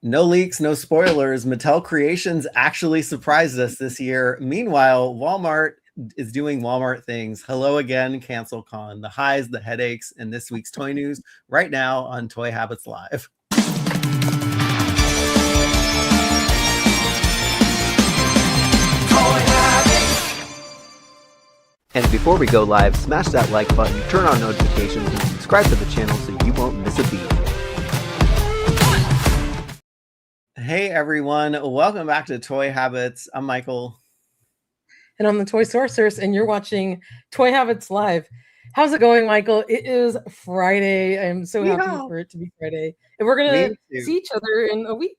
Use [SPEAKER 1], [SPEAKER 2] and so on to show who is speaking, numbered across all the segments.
[SPEAKER 1] No leaks, no spoilers. Mattel Creations actually surprised us this year. Meanwhile, Walmart is doing Walmart things. Hello again, Cancel Con. The highs, the headaches, and this week's toy news right now on Toy Habits Live. And before we go live, smash that like button, turn on notifications, and subscribe to the channel so you won't miss a beat. Hey everyone, welcome back to Toy Habits. I'm Michael.
[SPEAKER 2] And I'm the Toy Sorceress, and you're watching Toy Habits Live. How's it going, Michael? It is Friday. I'm so happy for it to be Friday. And we're going to see each other in a week.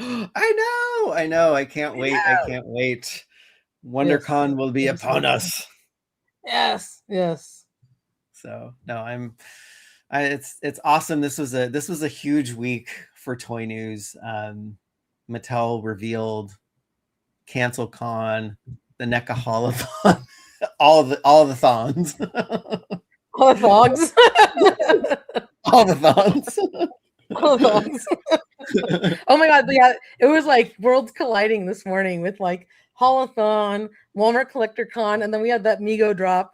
[SPEAKER 1] I know. I can't wait. I can't wait. WonderCon will be upon us.
[SPEAKER 2] Yes.
[SPEAKER 1] So no, it's awesome. This was a huge week for toy news. Mattel revealed, Cancel Con, the NECA Holathon, all the thons.
[SPEAKER 2] All the thongs.
[SPEAKER 1] All the thongs.
[SPEAKER 2] All the thongs. Oh my god, yeah, it was like worlds colliding this morning with like Holathon, Walmart Collector Con, and then we had that MIGO drop.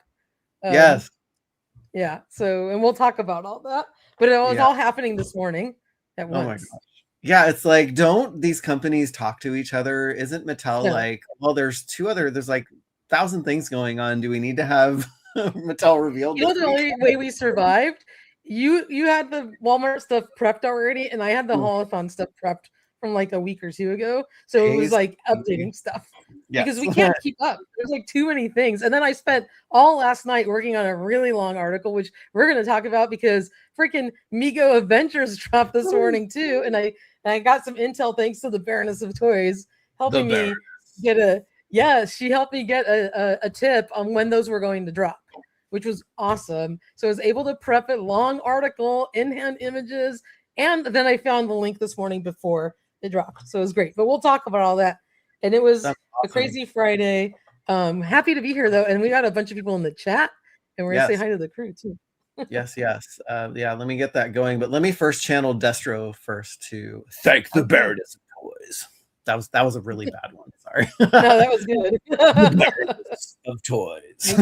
[SPEAKER 1] Yes.
[SPEAKER 2] Yeah, so, and we'll talk about all that, but it was all happening this morning at once.
[SPEAKER 1] Oh my gosh. Yeah, it's like, don't these companies talk to each other? Isn't Mattel like, well, there's like 1,000 things going on. Do we need to have Mattel revealed?
[SPEAKER 2] You know, the only way we survived, you had the Walmart stuff prepped already, and I had the Holathon stuff prepped from like a week or two ago. So it was like updating stuff because we can't keep up. There's like too many things. And then I spent all last night working on a really long article, which we're going to talk about because freaking MIGO Avengers dropped this morning too. And I got some intel thanks to the Baroness of Toys helping me get she helped me get a tip on when those were going to drop, which was awesome. So I was able to prep a long article, in-hand images, and then I found the link this morning before it dropped. So it was great. But we'll talk about all that. And it was a crazy Friday. Happy to be here though. And we got a bunch of people in the chat, and we're gonna say hi to the crew too.
[SPEAKER 1] Yes. Yeah, let me get that going. But let me first channel Destro first to thank the Baroness of Toys. That was a really bad one. Sorry.
[SPEAKER 2] No, that was good.
[SPEAKER 1] The Baroness of Toys.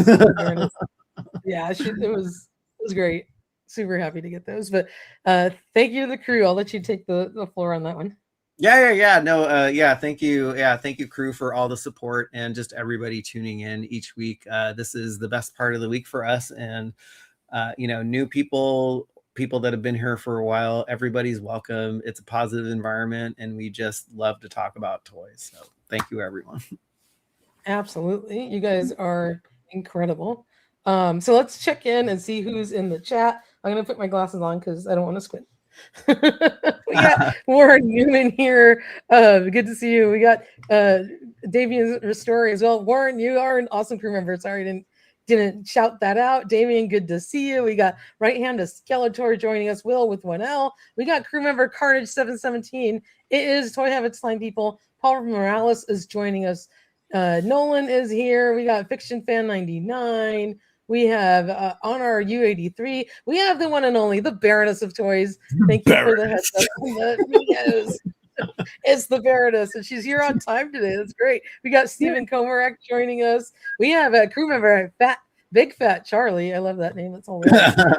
[SPEAKER 2] Yeah, it was great. Super happy to get those. But thank you to the crew. I'll let you take the floor on that one.
[SPEAKER 1] Yeah. No, thank you. Yeah, thank you, crew, for all the support and just everybody tuning in each week. This is the best part of the week for us. And new people that have been here for a while, everybody's welcome. It's a positive environment, and we just love to talk about toys. So thank you, everyone.
[SPEAKER 2] Absolutely. You guys are incredible. So let's check in and see who's in the chat. I'm going to put my glasses on because I don't want to squint. We got Warren Newman here. Good to see you. We got Damian Ristori as well. Warren, you are an awesome crew member. Sorry, didn't shout that out. Damian, good to see you. We got Right Hand to Skeletor joining us. Will with 1L. We got crew member Carnage 717. It is Toy Habits Line people. Paul Morales is joining us. Nolan is here. We got Fiction Fan 99. We have on our U83, we have the one and only, the Baroness of Toys. Thank you for the heads up on the videos. It's the Baroness, and she's here on time today. That's great. We got Stephen Komarak joining us. We have a crew member, Big Fat Charlie. I love that name. That's all right.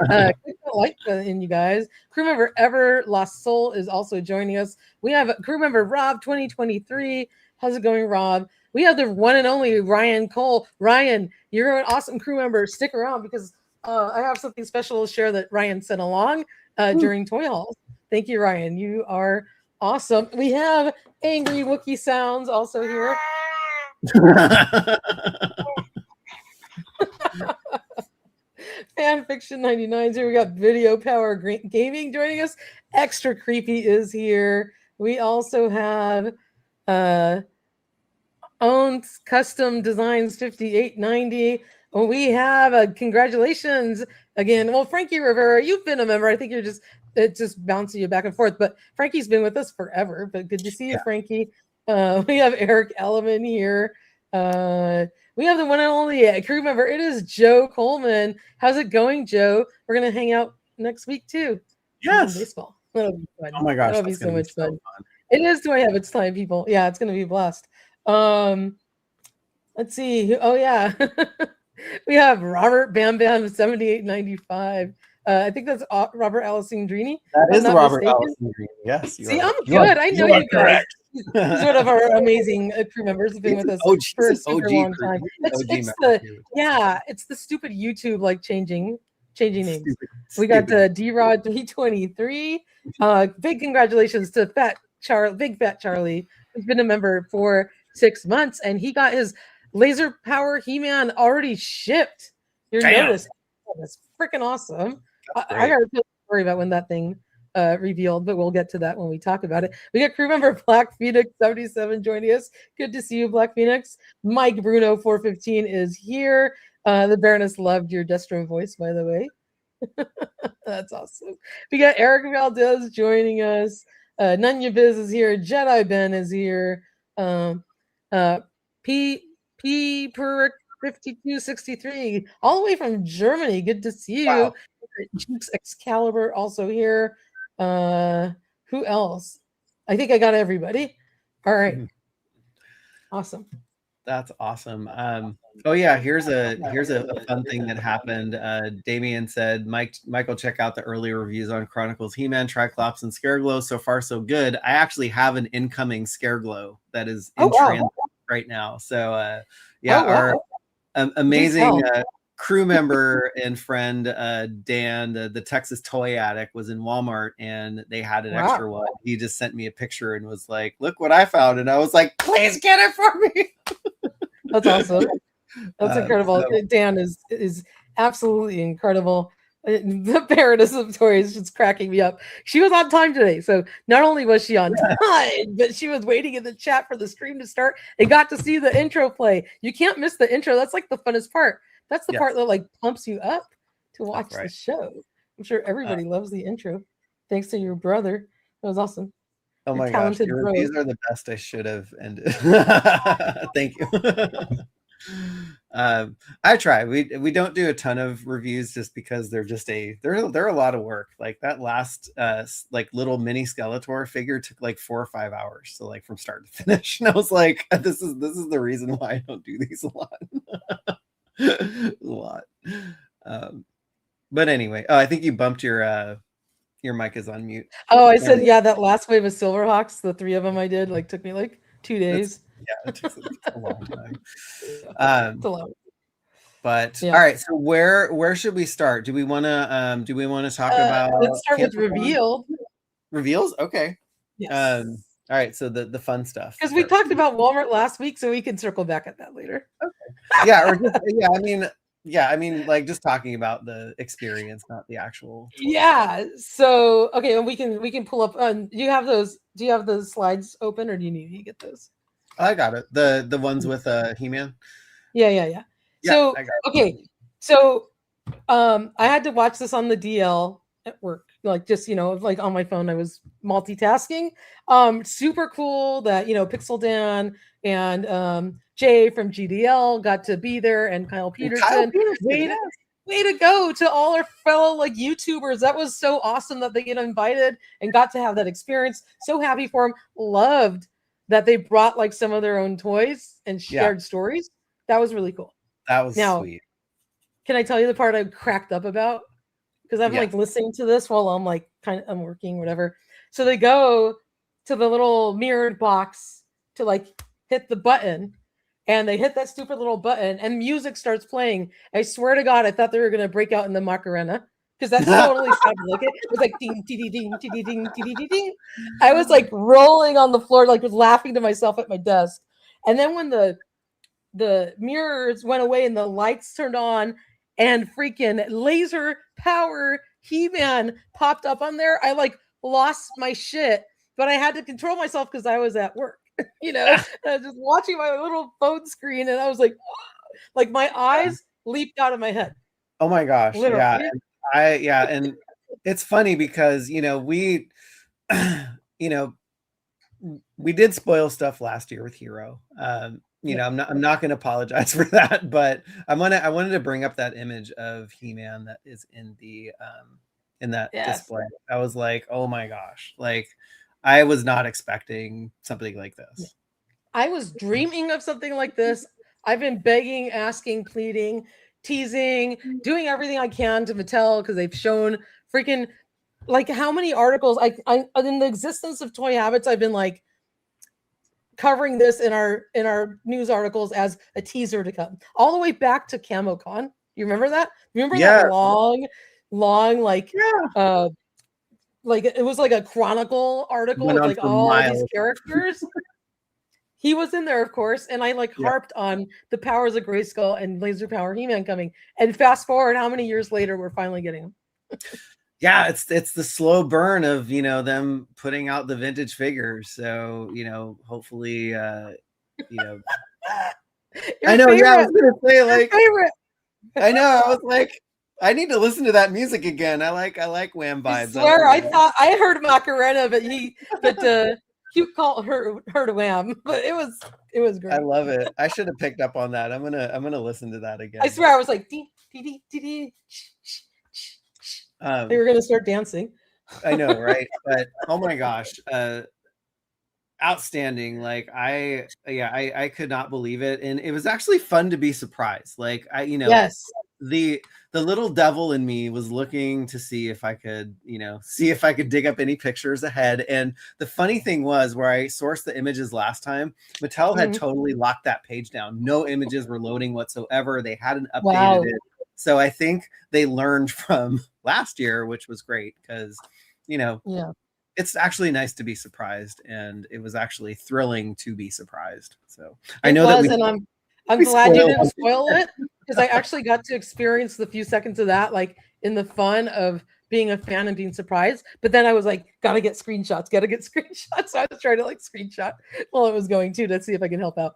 [SPEAKER 2] I like that in you guys. Crew member Ever Lost Soul is also joining us. We have crew member Rob 2023. How's it going, Rob? We have the one and only Ryan Cole. Ryan, you're an awesome crew member. Stick around because I have something special to share that Ryan sent along during Toy Halls. Thank you, Ryan. You are awesome. We have Angry Wookiee Sounds also here. Fanfiction 99 here. We got Video Power Gaming joining us. Extra Creepy is here. We also have Owns Custom Designs 5890. We have congratulations again. Well, Frankie Rivera, you've been a member. I think it's just bouncing you back and forth, but Frankie's been with us forever. But good to see you, Frankie. We have Eric Elliman here. We have the one and only crew member. It is Joe Coleman. How's it going, Joe? We're gonna hang out next week too.
[SPEAKER 1] Yes.
[SPEAKER 2] Baseball. That'll be fun.
[SPEAKER 1] Oh my gosh,
[SPEAKER 2] that'll be so much fun. It is Do I Have It's Time, people. Yeah, it's gonna be a blast. Let's see. Oh yeah. We have Robert Bam Bam 7895. I think that's Robert Alessandrini.
[SPEAKER 1] That
[SPEAKER 2] I'm
[SPEAKER 1] is
[SPEAKER 2] not
[SPEAKER 1] Robert
[SPEAKER 2] mistaken.
[SPEAKER 1] Allison. Yes,
[SPEAKER 2] See, I'm good. I know you guys. He's one of our amazing crew members. He's been with us for a super long time. It's the stupid YouTube like changing names. We got D-Rod 323. Big congratulations to Big Fat Charlie, who's been a member for 6 months, and he got his laser power He-Man already shipped. Your notice. That's freaking awesome. I gotta tell you a story about when that thing revealed, but we'll get to that when we talk about it. We got crew member Black Phoenix 77 joining us. Good to see you, Black Phoenix. Mike Bruno 415 is here. The Baroness loved your Destro voice, by the way. That's awesome. We got Eric Valdez joining us. Nunya Biz is here. Jedi Ben is here. P per 5263, all the way from Germany. Good to see you. Wow. Cheeks Excalibur also here. Who else? I think I got everybody. All right. Awesome.
[SPEAKER 1] That's awesome. Oh yeah, here's a fun thing that happened. Damien said, Michael, check out the early reviews on Chronicles He-Man, Triclops, and Scareglow. So far, so good. I actually have an incoming Scareglow that is in transit right now. So our amazing crew member and friend Dan, the Texas Toy Addict, was in Walmart and they had an extra one. He just sent me a picture and was like, "Look what I found," and I was like, "Please get it for me."
[SPEAKER 2] That's awesome. That's incredible. Dan is absolutely incredible. The Baroness of Toys is just cracking me up. She was on time today, so not only was she on time, but she was waiting in the chat for the stream to start and got to see the intro play. You can't miss the intro. That's like the funnest part. That's the part that like pumps you up to watch the show. I'm sure everybody loves the intro. Thanks to your brother. That was awesome.
[SPEAKER 1] Oh my gosh, your reviews are the best. I should have ended. Thank you. I try. We don't do a ton of reviews just because they're just they're a lot of work. Like that last like little mini Skeletor figure took like 4 or 5 hours. So like from start to finish. And I was like, this is the reason why I don't do these a lot. A lot. But anyway, I think you bumped your mic is on mute.
[SPEAKER 2] Oh, I said, yeah, that last wave of Silverhawks, the 3 of them I did, like took me like 2 days.
[SPEAKER 1] It takes a long time. But all right, so where should we start? Do we want to talk about?
[SPEAKER 2] Let's start with Revealed.
[SPEAKER 1] Reveals, okay.
[SPEAKER 2] Yes.
[SPEAKER 1] All right, so the fun stuff.
[SPEAKER 2] Because we talked about Walmart last week, so we can circle back at that later.
[SPEAKER 1] Okay. Yeah, or just, I mean, like just talking about the experience, not the actual.
[SPEAKER 2] Yeah. So okay, and we can pull up. Do you have those? Do you have those slides open, or do you need to get those?
[SPEAKER 1] I got it. The ones with He-Man.
[SPEAKER 2] Yeah. So okay, so I had to watch this on the DL at work, like just like on my phone. I was multitasking. Super cool that Pixel Dan and Jay from GDL got to be there, and Kyle Peterson. Way to go to all our fellow like YouTubers. That was so awesome that they get invited and got to have that experience. So happy for them. Loved that they brought like some of their own toys and shared stories. That was really cool.
[SPEAKER 1] That was sweet.
[SPEAKER 2] Can I tell you the part I cracked up about? Because I'm like listening to this while I'm like I'm working, whatever. So they go to the little mirrored box to like hit the button, and they hit that stupid little button, and music starts playing. I swear to God, I thought they were gonna break out in the Macarena, because that totally sounded like it. It was like ding, ding, ding, ding, ding, ding, ding, ding. I was like rolling on the floor, like was laughing to myself at my desk. And then when the mirrors went away and the lights turned on, and freaking laser power He-Man popped up on there, I like lost my shit, but I had to control myself because I was at work. I was just watching my little phone screen, and I was like, like my eyes leaped out of my head.
[SPEAKER 1] Oh my gosh. Literally. And it's funny because we we did spoil stuff last year with Hero. I'm not going to apologize for that, but I wanted to bring up that image of He-Man that is in the in that display. I was like, oh my gosh, like I was not expecting something like this.
[SPEAKER 2] I was dreaming of something like this. I've been begging, asking, pleading, teasing, doing everything I can to Mattel because they've shown freaking like how many articles I in the existence of Toy Habits, I've been like covering this in our news articles as a teaser to come all the way back to CamoCon. You remember that? Remember that long like like it was like a chronicle article with like all these characters. He was in there, of course, and I like harped on the powers of Grayskull and Laser Power He-Man coming. And fast forward, how many years later we're finally getting them?
[SPEAKER 1] Yeah, it's the slow burn of them putting out the vintage figures. So hopefully I know. Favorite. Yeah, I was gonna say like favorite. I know. I was like, I need to listen to that music again. I like Wham vibes.
[SPEAKER 2] I swear, I thought I heard Macarena, but you called her Wham, but it was great.
[SPEAKER 1] I love it. I should have picked up on that. I'm gonna listen to that again.
[SPEAKER 2] I swear, I was like, dee, dee, dee, dee, they were gonna start dancing.
[SPEAKER 1] I know, right? But oh my gosh, outstanding! Like I could not believe it, and it was actually fun to be surprised. Like
[SPEAKER 2] yes.
[SPEAKER 1] The little devil in me was looking to see if I could, dig up any pictures ahead. And the funny thing was, where I sourced the images last time, Mattel had totally locked that page down. No images were loading whatsoever. They hadn't updated it. So I think they learned from last year, which was great because, it's actually nice to be surprised. And it was actually thrilling to be surprised. So I know that
[SPEAKER 2] I'm glad you didn't spoil it, because I actually got to experience the few seconds of that, like in the fun of being a fan and being surprised. But then I was like, gotta get screenshots. So I was trying to like screenshot while it was going to see if I can help out.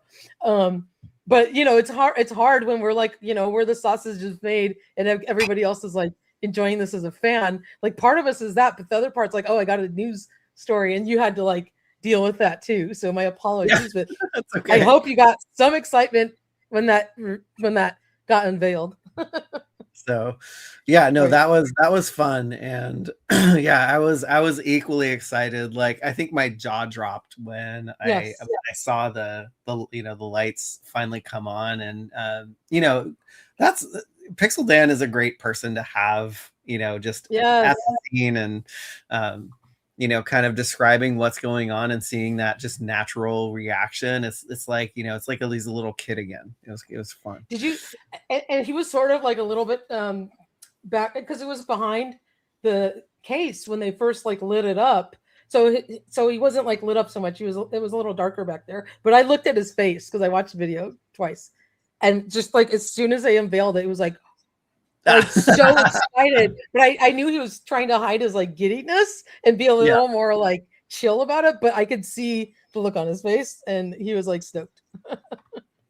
[SPEAKER 2] But it's hard when we're like, where the sausage is made and everybody else is like enjoying this as a fan. Like part of us is that, but the other part's like, oh, I got a news story and you had to like deal with that too. So my apologies, but okay. I hope you got some excitement when that got unveiled.
[SPEAKER 1] So yeah, no, that was fun. And yeah, I was equally excited. Like I think my jaw dropped when I saw the lights finally come on. And that's Pixel Dan is a great person to have, just at the scene and kind of describing what's going on and seeing that just natural reaction. It's like, it's like he's a little kid again. It was fun.
[SPEAKER 2] Did you, and he was sort of like a little bit back, because it was behind the case when they first like lit it up. So he wasn't like lit up so much. It was a little darker back there, but I looked at his face because I watched the video twice. And just like, as soon as they unveiled it, it was like so excited, but I knew he was trying to hide his like giddiness and be a little more like chill about it, but I could see the look on his face and he was like stoked.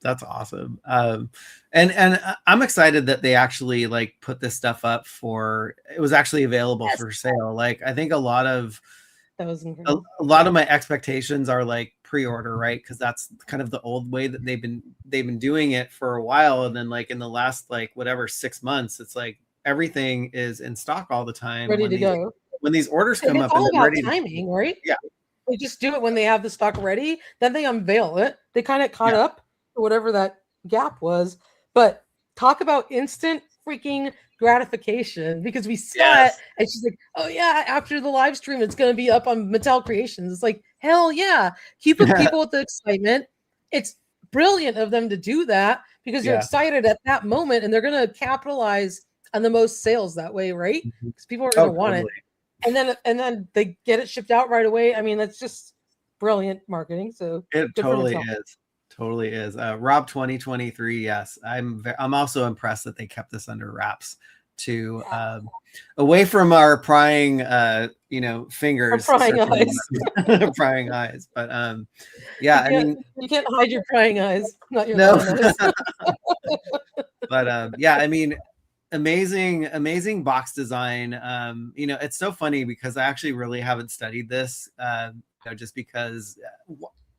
[SPEAKER 1] That's awesome. And I'm excited that they actually like put this stuff up it was actually available for sale. Like I think a lot of my expectations are like pre-order, right? Because that's kind of the old way that they've been doing it for a while. And then like in the last 6 months, it's like everything is in stock all the time,
[SPEAKER 2] ready to go.
[SPEAKER 1] When these orders come up,
[SPEAKER 2] all about timing, right?
[SPEAKER 1] Yeah,
[SPEAKER 2] they just do it when they have the stock ready. Then they unveil it. They kind of caught up to whatever that gap was. But talk about instant freaking gratification, because we saw it and she's like, oh yeah, after the live stream it's going to be up on Mattel Creations. It's like, hell yeah, keep people with the excitement. It's brilliant of them to do that because you're excited at that moment and they're going to capitalize on the most sales that way, right? Because people are going to want it, and then they get it shipped out right away. I mean, that's just brilliant marketing. So
[SPEAKER 1] it totally is. Rob 2023. Yes, I'm also impressed that they kept this under wraps to away from our prying fingers, prying eyes. But I mean,
[SPEAKER 2] you can't hide your prying eyes. Not your eyes.
[SPEAKER 1] But I mean, amazing box design. It's so funny because I actually really haven't studied this just because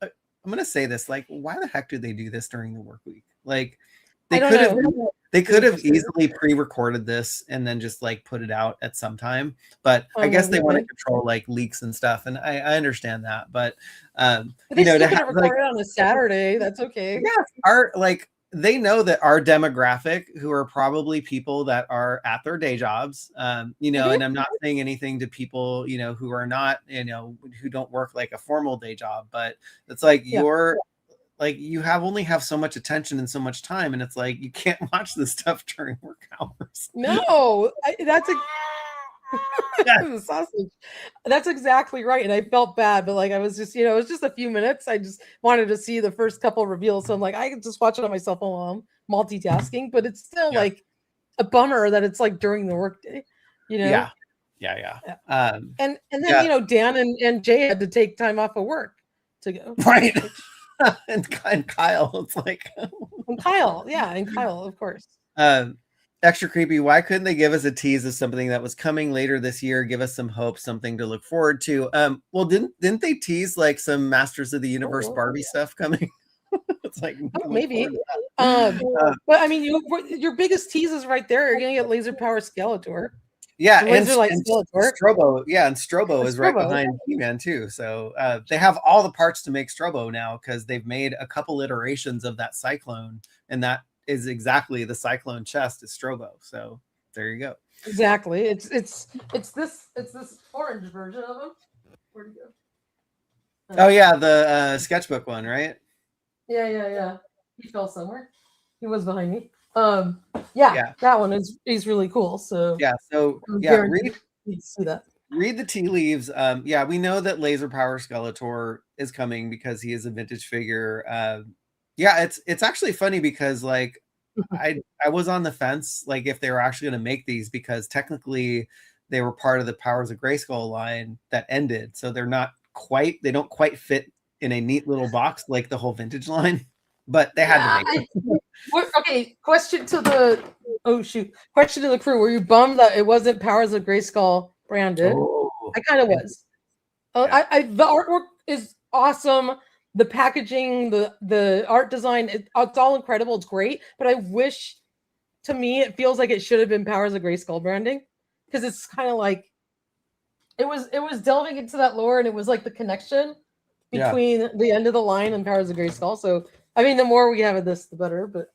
[SPEAKER 1] I'm going to say this, like, why the heck do they do this during the work week? Like, they could have They could have easily pre-recorded this and then just like put it out at some time, but I guess they want to control like leaks and stuff, and I understand that. But
[SPEAKER 2] they still could have recorded on a Saturday. That's okay.
[SPEAKER 1] Yeah, they know that our demographic, who are probably people that are at their day jobs, and I'm not saying anything to people, who are not, who don't work like a formal day job, but it's like you're like, you only have so much attention and so much time, and it's like you can't watch this stuff during work hours.
[SPEAKER 2] No, that's sausage. That's exactly right. And I felt bad, but like I was just, it was just a few minutes. I just wanted to see the first couple reveals. So I'm like, I could just watch it on my cell phone while I'm multitasking, but it's still like a bummer that it's like during the workday,
[SPEAKER 1] Yeah.
[SPEAKER 2] And then Dan and Jay had to take time off of work to go.
[SPEAKER 1] Right. and Kyle, it's like
[SPEAKER 2] and Kyle, of course.
[SPEAKER 1] Extra creepy. Why couldn't they give us a tease of something that was coming later this year? Give us some hope, something to look forward to. Well, didn't they tease like some Masters of the Universe Barbie stuff coming? It's like
[SPEAKER 2] maybe. But I mean, your biggest tease is right there. You're gonna get laser power Skeletor.
[SPEAKER 1] Yeah, and Strobo. Yeah, and Strobo is right behind He-Man too. So they have all the parts to make Strobo now because they've made a couple iterations of that Cyclone, and that is exactly the Cyclone chest is Strobo. So there you go.
[SPEAKER 2] Exactly. It's this orange version of him. Where'd he go?
[SPEAKER 1] Oh yeah, the sketchbook one, right?
[SPEAKER 2] Yeah. He fell somewhere. He was behind me. That one is really cool. So
[SPEAKER 1] read the tea leaves. We know that laser power Skeletor is coming because he is a vintage figure. It's actually funny because like I was on the fence like if they were actually going to make these, because technically they were part of the Powers of Grayskull line that ended, so they don't quite fit in a neat little box like the whole vintage line, but they had to make them.
[SPEAKER 2] Okay, question to the crew. Were you bummed that it wasn't Powers of Grayskull branded? I kind of was. The artwork is awesome. The packaging, the art design, it's all incredible. It's great. But I wish, to me, it feels like it should have been Powers of Grayskull branding, because it's kind of like it was delving into that lore, and it was like the connection between the end of the line and Powers of Grayskull. So I mean, the more we have of this, the better. But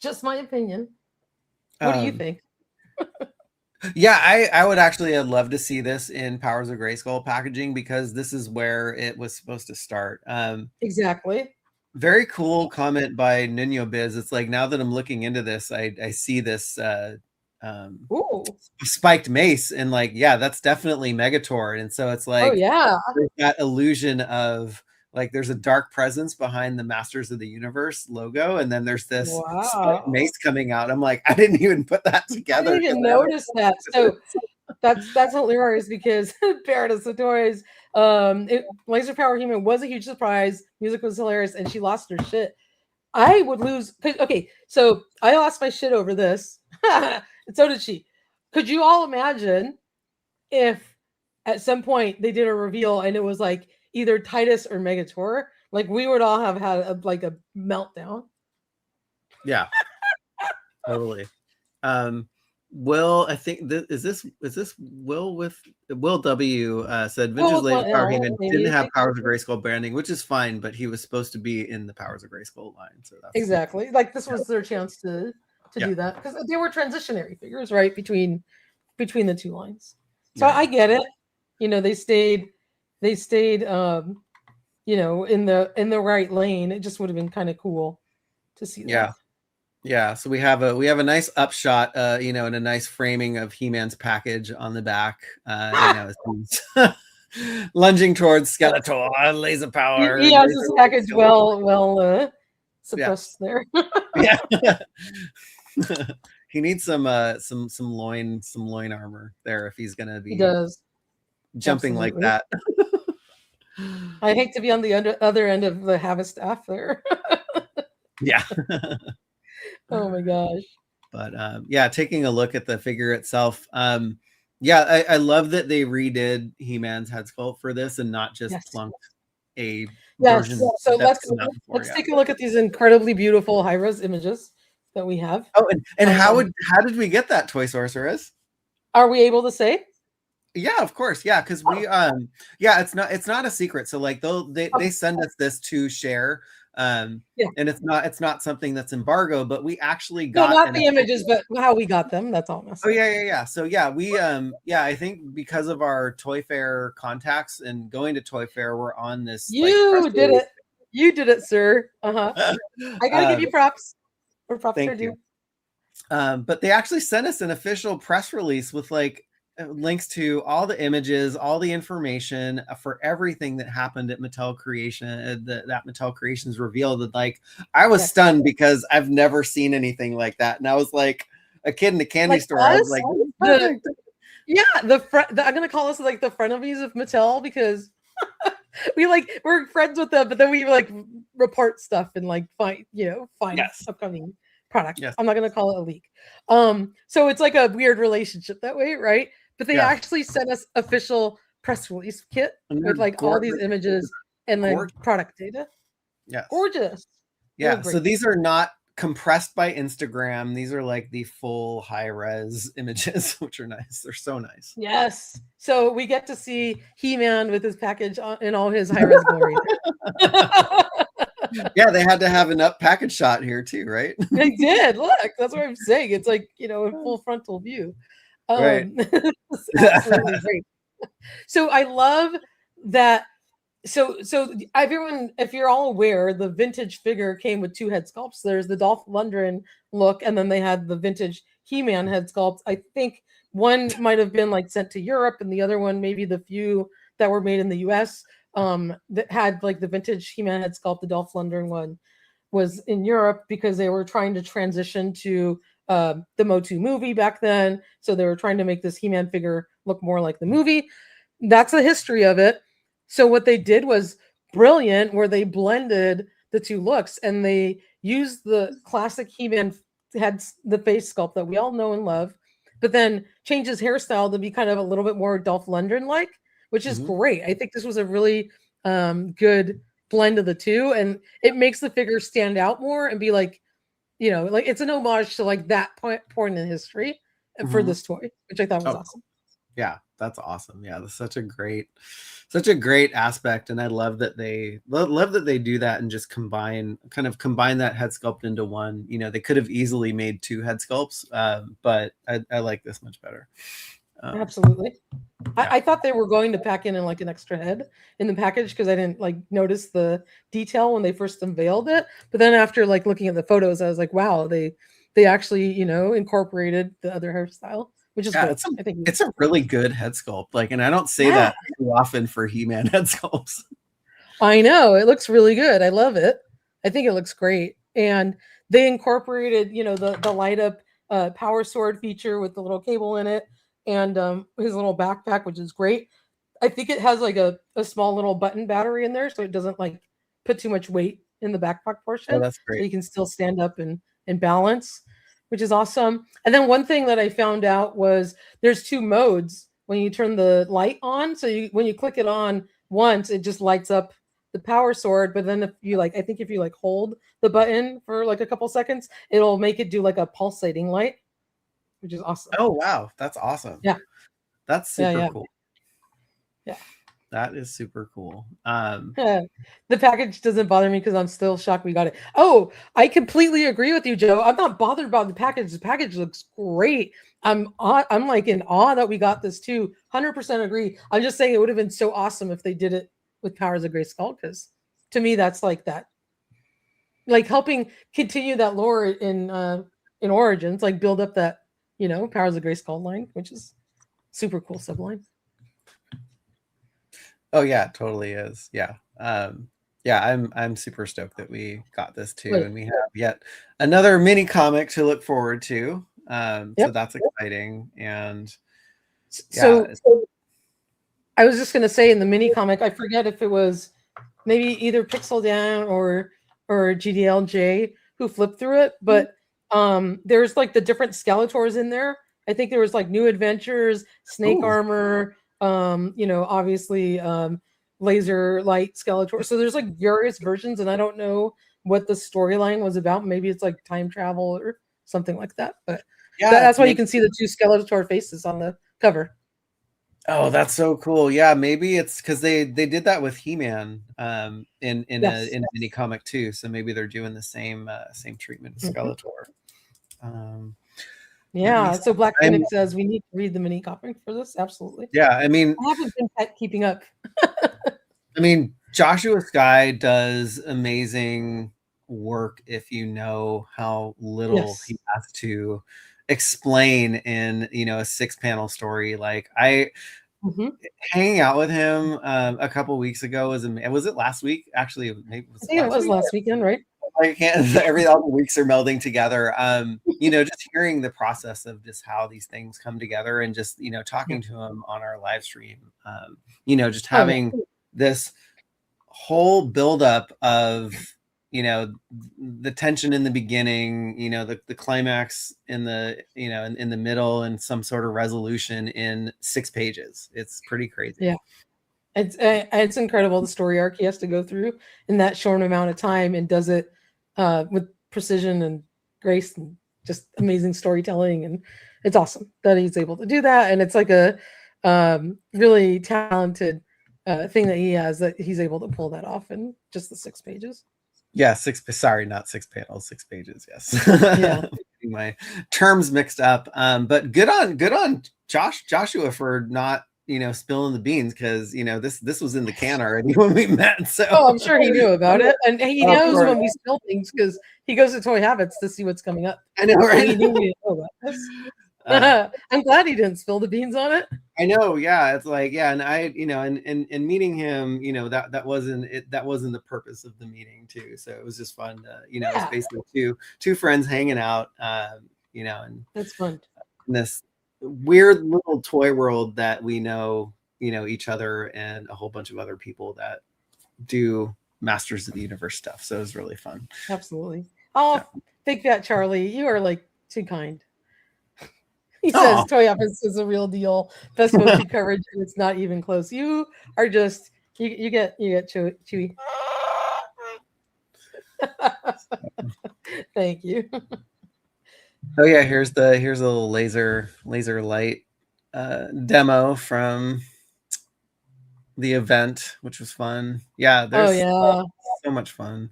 [SPEAKER 2] just my opinion. What do you think?
[SPEAKER 1] I would actually love to see this in Powers of Grayskull packaging, because this is where it was supposed to start.
[SPEAKER 2] Exactly.
[SPEAKER 1] Very cool comment by Nuno Biz. It's like, now that I'm looking into this, I see this spiked mace, and like, that's definitely Megator. And so it's like, there's that illusion of like there's a dark presence behind the Masters of the Universe logo, and then there's this mace coming out. I'm like, I didn't even put that together.
[SPEAKER 2] I didn't even notice that. So that's hilarious, because Paradise Satori's laser power He-Man was a huge surprise. Music was hilarious, and she lost her shit. I would lose. Okay, so I lost my shit over this, and so did she. Could you all imagine if at some point they did a reveal and it was like either Titus or Megator? Like, we would all have had a meltdown.
[SPEAKER 1] Yeah, totally. Will, I think is this Will with Will W said vintage laser power He-Man didn't have Powers of Grayskull branding, which is fine, but he was supposed to be in the Powers of Grayskull line. So that's
[SPEAKER 2] exactly, like, this was their chance to do that, because they were transitionary figures, right, between the two lines. So I get it. They stayed in the right lane. It just would have been kind of cool to see that.
[SPEAKER 1] Yeah, so we have a nice upshot, and a nice framing of He-Man's package on the back. Lunging towards Skeletor, laser power.
[SPEAKER 2] He has his package well suppressed there.
[SPEAKER 1] He needs some loin armor there if he's gonna be jumping like that.
[SPEAKER 2] I hate to be on the other end of the Havistaff there.
[SPEAKER 1] Yeah.
[SPEAKER 2] Oh my gosh.
[SPEAKER 1] But taking a look at the figure itself, I love that they redid He-Man's head sculpt for this and not just plunked a version.
[SPEAKER 2] So let's take a look at these incredibly beautiful high-res images. that we have.
[SPEAKER 1] Oh, and how did we get that, Toy Sorceress?
[SPEAKER 2] Are we able to say?
[SPEAKER 1] Yeah, of course. Yeah, because we it's not a secret. So like they send us this to share. And it's not something that's embargo, but we actually got
[SPEAKER 2] not the images, but how we got them. That's all.
[SPEAKER 1] Oh yeah. So yeah, we I think because of our Toy Fair contacts and going to Toy Fair, we're on this.
[SPEAKER 2] You did it. You did it, sir. I gotta give you props. Or props
[SPEAKER 1] thank you. But they actually sent us an official press release with like links to all the images, all the information for everything that happened at Mattel Creation, that Mattel Creations Revealed. And like, I was stunned because I've never seen anything like that. And I was like a kid in a candy store. I was like,
[SPEAKER 2] the front. I'm gonna call us like the frenemies of Mattel because we're friends with them, but then we like report stuff and like find upcoming product. Yes. I'm not gonna call it a leak. So it's like a weird relationship that way, right? But they actually sent us official press release kit with like all these images and like product data.
[SPEAKER 1] Yeah,
[SPEAKER 2] gorgeous.
[SPEAKER 1] Yeah, so these are not compressed by Instagram. These are like the full high-res images, which are nice. They're so nice.
[SPEAKER 2] Yes. So we get to see He-Man with his package in all his high-res glory.
[SPEAKER 1] Yeah, they had to have an up package shot here too, right?
[SPEAKER 2] They did. Look, that's what I'm saying. It's like, in full frontal view.
[SPEAKER 1] Right.
[SPEAKER 2] Absolutely great. So I love that. So everyone, if you're all aware, the vintage figure came with 2 head sculpts. There's the Dolph Lundgren look, and then they had the vintage He-Man head sculpt. I think one might have been like sent to Europe, and the other one, maybe the few that were made in the US, that had like the vintage He-Man head sculpt. The Dolph Lundgren one was in Europe because they were trying to transition to the MOTU movie back then. So they were trying to make this He-Man figure look more like the movie. That's the history of it. So what they did was brilliant, where they blended the 2 looks and they used the classic He-Man had the face sculpt that we all know and love, but then changed his hairstyle to be kind of a little bit more Dolph Lundgren-like, which is great. I think this was a really good blend of the 2, and it makes the figure stand out more and be like, like it's an homage to like that point in history for this toy, which I thought was awesome.
[SPEAKER 1] Yeah, that's awesome. Yeah, that's such a great aspect, and I love that they do that and just combine that head sculpt into one. They could have easily made 2 head sculpts, but I like this much better.
[SPEAKER 2] Absolutely. Yeah. I thought they were going to pack in like an extra head in the package because I didn't like notice the detail when they first unveiled it. But then after like looking at the photos, I was like, wow, they actually incorporated the other hairstyle, which is good. I think
[SPEAKER 1] it's a really good head sculpt. Like, and I don't say that too often for He-Man head sculpts.
[SPEAKER 2] I know, it looks really good. I love it. I think it looks great, and they incorporated the light up power sword feature with the little cable in it. And his little backpack, which is great. I think it has like a small little button battery in there, so it doesn't like put too much weight in the backpack portion.
[SPEAKER 1] Oh, that's great.
[SPEAKER 2] So you can still stand up and balance, which is awesome. And then one thing that I found out was there's 2 modes when you turn the light on. So when you click it on once, it just lights up the power sword. But then if you hold the button for like a couple seconds, it'll make it do like a pulsating light, which is awesome.
[SPEAKER 1] Oh, wow. That's awesome.
[SPEAKER 2] Yeah.
[SPEAKER 1] That's super cool.
[SPEAKER 2] Yeah.
[SPEAKER 1] That is super cool.
[SPEAKER 2] The package doesn't bother me because I'm still shocked we got it. Oh, I completely agree with you, Joe. I'm not bothered about the package. The package looks great. I'm like in awe that we got this too. 100% agree. I'm just saying it would have been so awesome if they did it with Powers of Grayskull, because to me that's like that. Like helping continue that lore in Origins, like build up that Powers of Grayskull line, which is super cool subline.
[SPEAKER 1] Oh yeah, it totally is. Yeah. I'm super stoked that we got this too. Right. And we have yet another mini comic to look forward to. So that's exciting. And
[SPEAKER 2] so I was just gonna say, in the mini comic, I forget if it was maybe either Pixel Dan or GDLJ who flipped through it, but there's like the different Skeletors in there. I think there was like New Adventures, Snake Armor, obviously Laser Light Skeletor. So there's like various versions, and I don't know what the storyline was about. Maybe it's like time travel something like that. But
[SPEAKER 1] Yeah,
[SPEAKER 2] that's why you can see the two Skeletor faces on the cover.
[SPEAKER 1] Oh, that's so cool. Yeah, maybe it's because they did that with He-Man in a mini comic too. So maybe they're doing the same treatment as Skeletor.
[SPEAKER 2] Yeah, so Black Phoenix says we need to read the mini comic for this. Absolutely.
[SPEAKER 1] Yeah, I mean,
[SPEAKER 2] I haven't been keeping up.
[SPEAKER 1] I mean, Joshua Skye does amazing work if you know how little he has to explain in, you know, a 6-panel story. Like hanging out with him a couple weeks ago was it last week? Actually, maybe
[SPEAKER 2] it was last weekend, right?
[SPEAKER 1] I can't. All the weeks are melding together. You know, just hearing the process of just how these things come together, and just, you know, talking to him on our live stream. You know, just having this whole buildup of, you know, the tension in the beginning, you know, the climax in the, you know, in the middle, and some sort of resolution in 6 pages. It's pretty crazy.
[SPEAKER 2] Yeah. It's incredible the story arc he has to go through in that short amount of time, and does it with precision and grace and just amazing storytelling. And it's awesome that he's able to do that. And it's like a really talented thing that he has, that he's able to pull that off in just the 6 pages.
[SPEAKER 1] Yeah, sorry, not 6 panels, 6 pages. Yes.
[SPEAKER 2] Yeah.
[SPEAKER 1] My terms mixed up. But good on Joshua for not, you know, spilling the beans, because, you know, this was in the can already when we met. So
[SPEAKER 2] I'm sure he knew about it, and he knows when we spill things, because he goes to Toy Habits to see what's coming up.
[SPEAKER 1] I know, right?
[SPEAKER 2] He knew we didn't know about this. I'm glad he didn't spill the beans on it.
[SPEAKER 1] I know, yeah. It's like, yeah, and I, you know, and meeting him, you know, that wasn't it. That wasn't the purpose of the meeting too. So it was just fun to, you know, it's basically two friends hanging out, you know, and
[SPEAKER 2] that's fun.
[SPEAKER 1] In this weird little toy world that we know, you know, each other and a whole bunch of other people that do Masters of the Universe stuff. So it was really fun.
[SPEAKER 2] Absolutely. Oh, Big Fat Charlie, you are like too kind. He says Toy Office is a real deal. Best MOTU coverage, and it's not even close. You are just you get chewy. Thank you.
[SPEAKER 1] Oh yeah, here's a little laser light demo from the event, which was fun. Yeah, there's so much fun.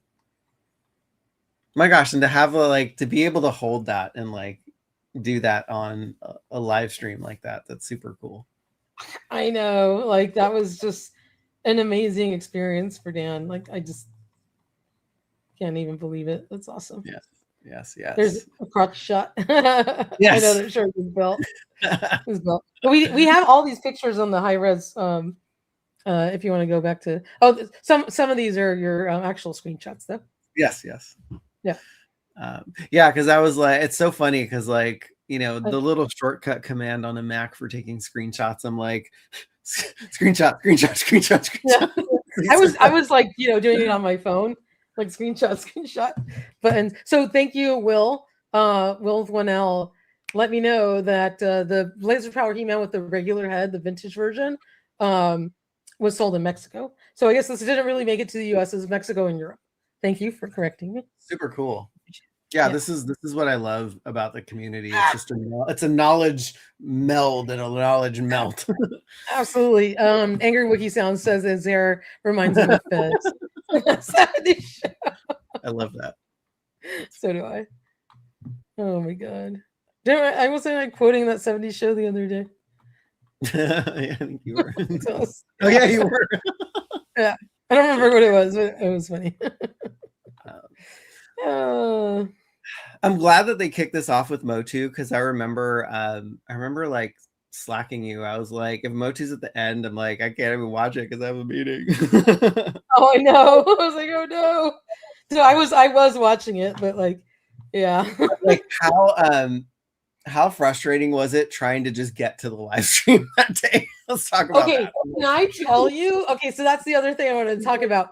[SPEAKER 1] My gosh, and to have to be able to hold that and like do that on a live stream like that's super cool.
[SPEAKER 2] I know, like that was just an amazing experience for Dan. Like I just can't even believe it. That's awesome.
[SPEAKER 1] Yes.
[SPEAKER 2] There's a crotch shot. Yes. I know that shirt was built. But we have all these pictures on the high res. If you want to go back to some of these are your actual screenshots though.
[SPEAKER 1] Yes.
[SPEAKER 2] Yeah.
[SPEAKER 1] Yeah, because I was like, it's so funny because like, you know, the little shortcut command on a Mac for taking screenshots, I'm like, screenshot.
[SPEAKER 2] Yeah. I was like, you know, doing it on my phone, like screenshot. But and so thank you, Will. Will with 1L. Let me know that the laser power He-Man with the regular head, the vintage version, was sold in Mexico. So I guess this didn't really make it to the US. It was Mexico and Europe. Thank you for correcting me.
[SPEAKER 1] Super cool. Yeah, this is what I love about the community. It's just it's a knowledge meld and a knowledge melt.
[SPEAKER 2] Absolutely. Angry Wiki Sound says is there reminds me of Feds.
[SPEAKER 1] I love that.
[SPEAKER 2] So do I. Oh my god. I wasn't like quoting that 70s show the other day.
[SPEAKER 1] Yeah, I think you were. Oh yeah, you were.
[SPEAKER 2] Yeah. I don't remember what it was, but it was funny.
[SPEAKER 1] I'm glad that they kicked this off with MOTU because I remember like slacking you. I was like, if MOTU's at the end, I'm like, I can't even watch it because I have a meeting.
[SPEAKER 2] Oh, I know. I was like, oh no. So I was watching it, but like, yeah.
[SPEAKER 1] Like how frustrating was it trying to just get to the live stream that day? Let's talk about that.
[SPEAKER 2] Can I tell you? Okay, so that's the other thing I wanted to talk about.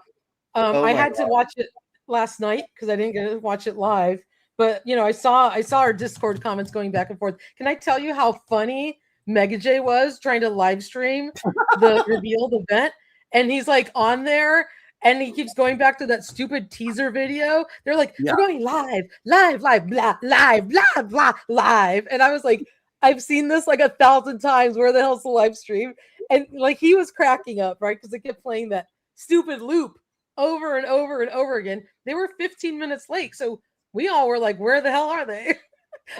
[SPEAKER 2] I had to watch it last night because I didn't get to watch it live. But you know, I saw our Discord comments going back and forth. Can I tell you how funny Mega J was trying to live stream the revealed event? And he's like on there and he keeps going back to that stupid teaser video. They're like,
[SPEAKER 1] Yeah.
[SPEAKER 2] we're going live, blah, live, blah, blah, live. And I was like, I've seen this like 1,000 times. Where the hell's the live stream? And like he was cracking up, right? Because they kept playing that stupid loop over and over and over again. They were 15 minutes late. So we all were like, where the hell are they?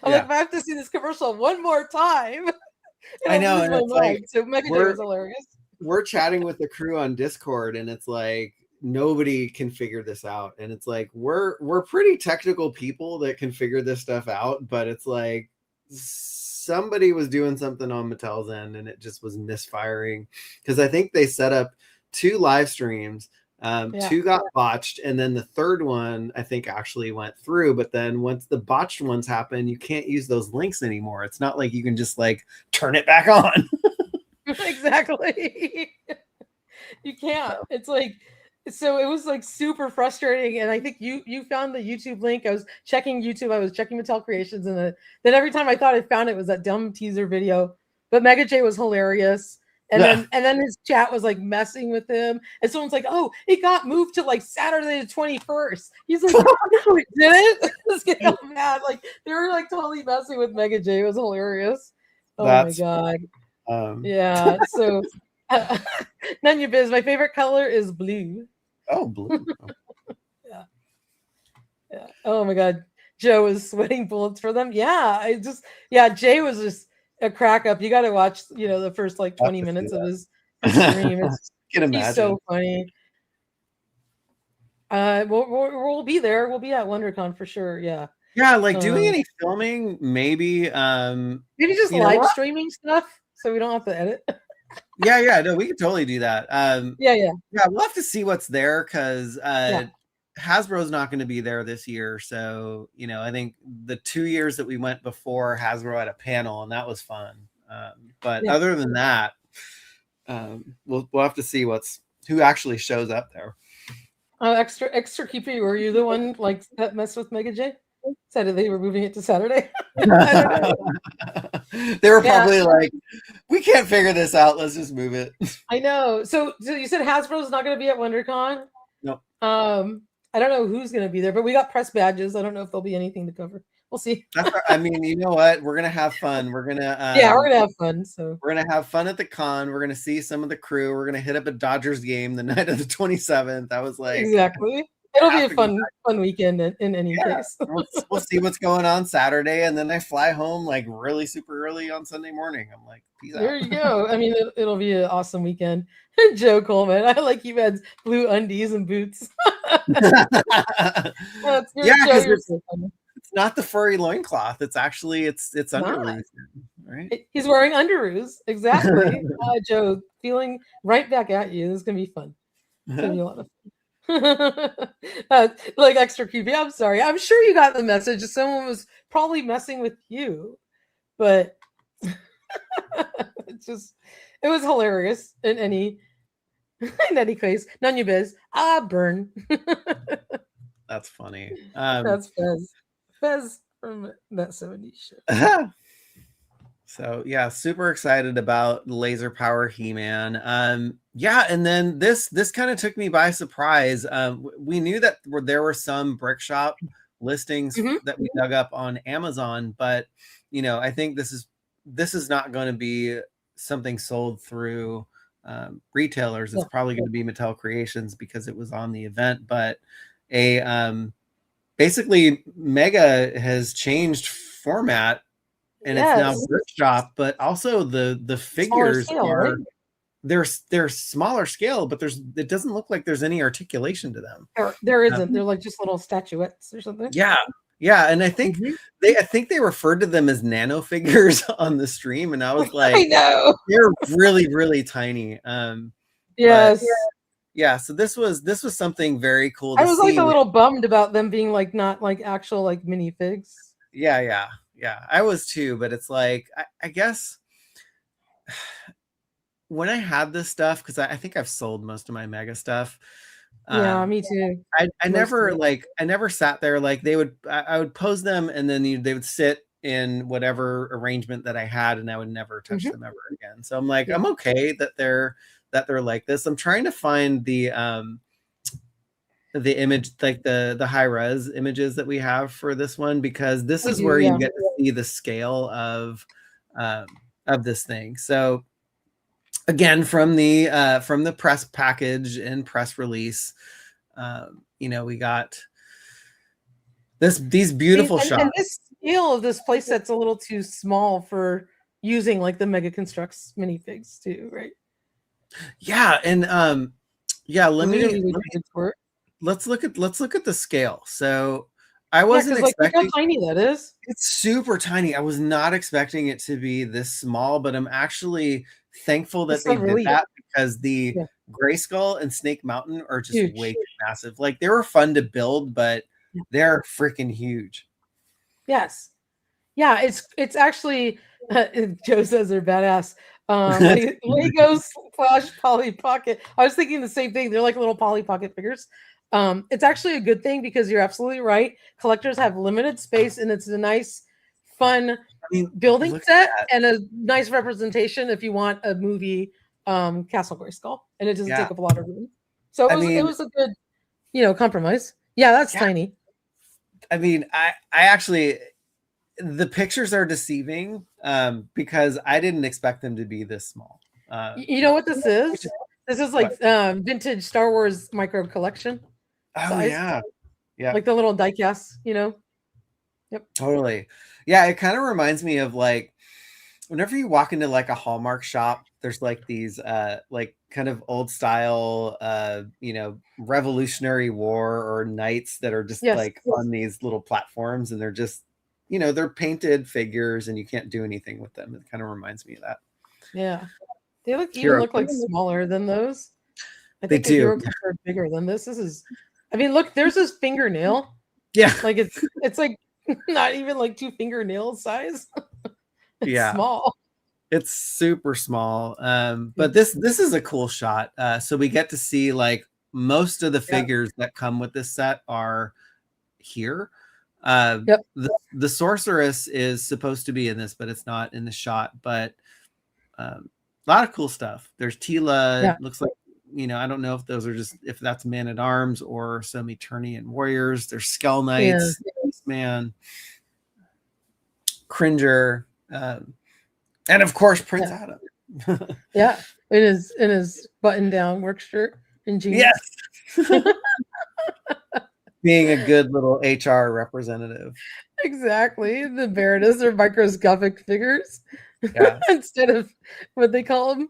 [SPEAKER 2] I'm like, if I have to see this commercial one more time,
[SPEAKER 1] I know. And it's like,
[SPEAKER 2] so Mega Day was hilarious.
[SPEAKER 1] We're chatting with the crew on Discord, and it's like nobody can figure this out. And it's like we're pretty technical people that can figure this stuff out, but it's like somebody was doing something on Mattel's end and it just was misfiring, because I think they set up 2 live streams. 2 got botched, and then the third one I think actually went through, but then once the botched ones happen, you can't use those links anymore. It's not like you can just like turn it back on.
[SPEAKER 2] Exactly. You can't. It's like, so it was like super frustrating. And I think you found the YouTube link. I was checking YouTube. I was checking Mattel Creations, and then every time I thought I found it was that dumb teaser video. But Mega J was hilarious. And then his chat was like messing with him. And someone's like, oh, it got moved to like Saturday the 21st. He's like, no, it didn't. I was getting all mad. Like they were like totally messing with Mega J. It was hilarious. Oh my God. Yeah. So none of your biz. My favorite color is blue.
[SPEAKER 1] Oh, blue.
[SPEAKER 2] Yeah. Oh my God. Joe was sweating bullets for them. Yeah. Jay was just a crack up. You got to watch, the first like 20 minutes of his stream. He's so funny. We'll be there. We'll be at WonderCon for sure. Yeah.
[SPEAKER 1] Yeah. Like doing any filming, maybe
[SPEAKER 2] just live streaming stuff, so we don't have to edit.
[SPEAKER 1] Yeah. No, we could totally do that.
[SPEAKER 2] Yeah.
[SPEAKER 1] We'll have to see what's there, because Hasbro's not going to be there this year. So, I think the 2 years that we went before, Hasbro had a panel, and that was fun. But other than that, we'll have to see who actually shows up there.
[SPEAKER 2] Extra keepy. Were you the one like that messed with Mega J? Said they were moving it to Saturday.
[SPEAKER 1] They were probably like, we can't figure this out. Let's just move it.
[SPEAKER 2] I know. So you said Hasbro's not going to be at WonderCon?
[SPEAKER 1] No.
[SPEAKER 2] I don't know who's going to be there, but we got press badges. I don't know if there'll be anything to cover. We'll see.
[SPEAKER 1] I mean, you know what? We're gonna have fun. We're gonna
[SPEAKER 2] we're gonna have fun. So
[SPEAKER 1] we're gonna have fun at the con. We're gonna see some of the crew. We're gonna hit up a Dodgers game the night of the 27th. I was like,
[SPEAKER 2] exactly. It'll be a fun weekend in any case.
[SPEAKER 1] We'll see what's going on Saturday, and then I fly home like really super early on Sunday morning. I'm like, peace out.
[SPEAKER 2] There you go. I mean, it'll be an awesome weekend. Joe Coleman, I like you had blue undies and boots.
[SPEAKER 1] It's not the furry loincloth. It's actually it's underoos, right?
[SPEAKER 2] He's wearing underoos. Exactly. Joe, feeling right back at you. This is gonna be fun. It's gonna be a lot of fun. Like extra creepy. I'm sorry. I'm sure you got the message. Someone was probably messing with you, but it was hilarious in any case. None you biz. Burn.
[SPEAKER 1] That's funny.
[SPEAKER 2] That's Fez from that 70s show.
[SPEAKER 1] So yeah, super excited about Laser Power He-Man. And then this kind of took me by surprise. We knew that there were some brick shop listings that we dug up on Amazon, but I think this is not going to be something sold through retailers. It's probably going to be Mattel Creations because it was on the event, but basically Mega has changed format, and it's now brick shop, but also the figures are they're smaller scale, but it doesn't look like there's any articulation to them.
[SPEAKER 2] There isn't. They're like just little statuettes or something.
[SPEAKER 1] Yeah, and I think they referred to them as nano figures on the stream, and I was like,
[SPEAKER 2] I know
[SPEAKER 1] they're really, really tiny.
[SPEAKER 2] Yes.
[SPEAKER 1] So this was something very cool to see.
[SPEAKER 2] I was like a little bummed about them being like not like actual like minifigs.
[SPEAKER 1] Yeah. I was too, but it's like I guess when I had this stuff, because I think I've sold most of my Mega stuff.
[SPEAKER 2] Yeah, me too.
[SPEAKER 1] I never sat there like I would pose them, and then they would sit in whatever arrangement that I had, and I would never touch them ever again. So I'm like, I'm okay that they're like this. I'm trying to find the the image, like the high res images that we have for this one, because this is where
[SPEAKER 2] yeah.
[SPEAKER 1] you get to see the scale of this thing. So again, from the press package and press release, you know, we got these beautiful shots.
[SPEAKER 2] And this scale of this playset's a little too small for using like the Mega Constructs minifigs too, right?
[SPEAKER 1] Yeah, and yeah, let's look at the scale. So I wasn't expecting,
[SPEAKER 2] look how tiny that is.
[SPEAKER 1] It's super tiny. I was not expecting it to be this small, but I'm actually thankful that they did that, because the Grayskull and Snake Mountain are just way too massive. Like, they were fun to build, but they're freaking huge.
[SPEAKER 2] Yes. Yeah, it's actually Joe says they're badass. Legos / Polly Pocket. I was thinking the same thing. They're like little Polly Pocket figures. It's actually a good thing, because you're absolutely right. Collectors have limited space, and it's a nice, fun building set and a nice representation if you want a movie Castle Grayskull, and it doesn't take up a lot of room. So it was a good, compromise. Yeah, that's tiny.
[SPEAKER 1] I mean, I actually, the pictures are deceiving, because I didn't expect them to be this small.
[SPEAKER 2] You know what this is? This is like vintage Star Wars micro collection.
[SPEAKER 1] Oh
[SPEAKER 2] size. Yeah. Like the little diecast, Yep.
[SPEAKER 1] Totally. Yeah, it kind of reminds me of, like, whenever you walk into like a Hallmark shop, there's like these like kind of old style Revolutionary War or knights that are just on these little platforms, and they're just, they're painted figures and you can't do anything with them. It kind of reminds me of that.
[SPEAKER 2] Yeah. They look like smaller than those. I think
[SPEAKER 1] they do.
[SPEAKER 2] Are bigger than this. This is, I mean, look, there's this fingernail.
[SPEAKER 1] Yeah.
[SPEAKER 2] Like it's like not even like 2 fingernail size. It's small.
[SPEAKER 1] It's super small. But this is a cool shot. So we get to see, like, most of the figures that come with this set are here. The sorceress is supposed to be in this, but it's not in the shot. But a lot of cool stuff. There's Tila. Looks like, I don't know if those are if that's Man-at-Arms or some Eternian warriors. There's Skull Knights, Man, Cringer, and of course Prince Adam.
[SPEAKER 2] Yeah, in his button-down work shirt and jeans.
[SPEAKER 1] Yes. Being a good little HR representative.
[SPEAKER 2] Exactly. The Baroness are microscopic figures. Instead of what they call them,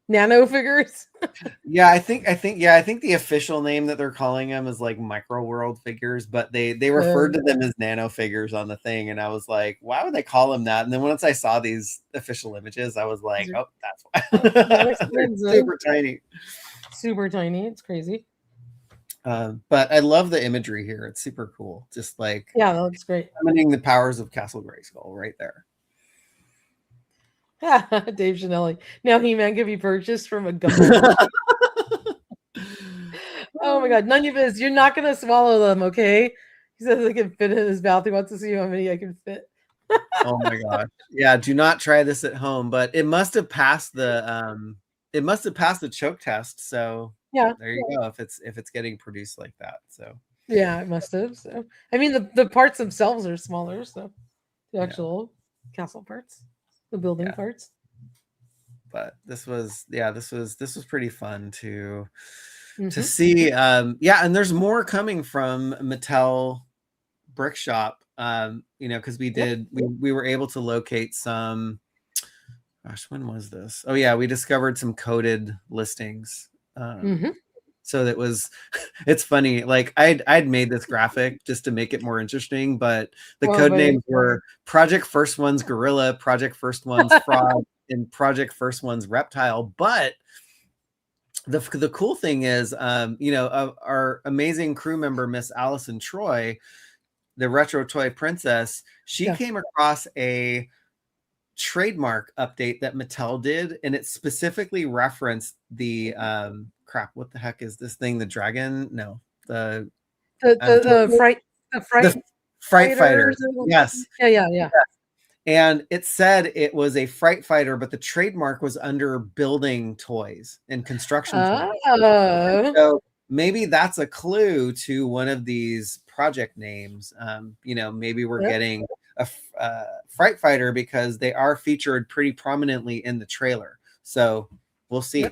[SPEAKER 2] nano figures.
[SPEAKER 1] I think the official name that they're calling them is like Micro World figures, but they referred to them as nano figures on the thing, and I was like, why would they call them that? And then once I saw these official images, I was like, oh, that's why. Super tiny.
[SPEAKER 2] Super tiny. It's crazy.
[SPEAKER 1] But I love the imagery here. It's super cool. Just like,
[SPEAKER 2] that looks great.
[SPEAKER 1] Summoning the powers of Castle Grayskull right there.
[SPEAKER 2] Dave Janelli. Now He-Man can be purchased from a gum. Oh my God, none of his. You're not gonna swallow them, okay? He says they can fit in his mouth. He wants to see how many I can fit.
[SPEAKER 1] Oh my gosh. Yeah, do not try this at home, but it must have passed the choke test. So there you go. If it's getting produced like that. So
[SPEAKER 2] yeah, it must have. So I mean, the parts themselves are smaller, so the actual castle parts, the building parts.
[SPEAKER 1] But this was pretty fun to see. And there's more coming from Mattel Brick Shop. Because we were able to locate some. Gosh, when was this? Oh yeah, we discovered some coded listings. So that was, it's funny. Like I'd made this graphic just to make it more interesting, but the code names were Project First One's Gorilla, Project First One's Frog, and Project First One's Reptile. But the cool thing is, our amazing crew member, Miss Allison Troy, the Retro Toy Princess, she came across a trademark update that Mattel did, and it specifically referenced the crap, what the heck is this thing? The dragon? No, the fright fighter. Yes.
[SPEAKER 2] Yeah.
[SPEAKER 1] And it said it was a fright fighter, but the trademark was under building toys and construction toys.
[SPEAKER 2] Oh.
[SPEAKER 1] So maybe that's a clue to one of these project names. You know, maybe we're getting a Fright Fighter because they are featured pretty prominently in the trailer. So we'll see.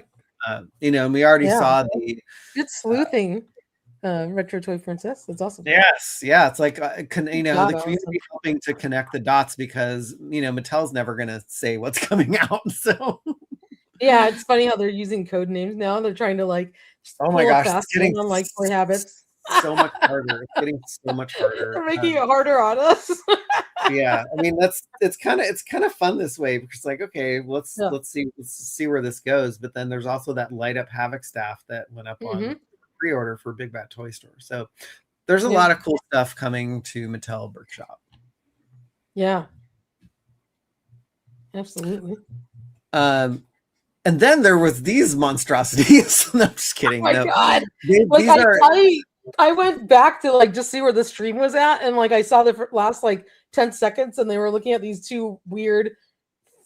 [SPEAKER 1] You know, we already saw the
[SPEAKER 2] good sleuthing. Retro Toy Princess. That's awesome.
[SPEAKER 1] Yes, yeah, it's like you know, the community helping to connect the dots because you know Mattel's never gonna say what's coming out. So
[SPEAKER 2] yeah, it's funny how they're using code names now. They're trying to like
[SPEAKER 1] oh my gosh,
[SPEAKER 2] it's getting on like Toy Habits.
[SPEAKER 1] So much harder. It's getting so much harder.
[SPEAKER 2] They're making it harder on us.
[SPEAKER 1] Yeah, I mean it's kind of fun this way because like okay, let's see where this goes. But then there's also that Light Up Havoc staff that went up on pre-order for Big Bad Toy Store. So there's a lot of cool stuff coming to Mattel Workshop.
[SPEAKER 2] Yeah, absolutely.
[SPEAKER 1] And then there was these monstrosities. No, I'm just kidding.
[SPEAKER 2] Oh my God. Like I went back to like just see where the stream was at, and like I saw the last like 10 seconds, and they were looking at these two weird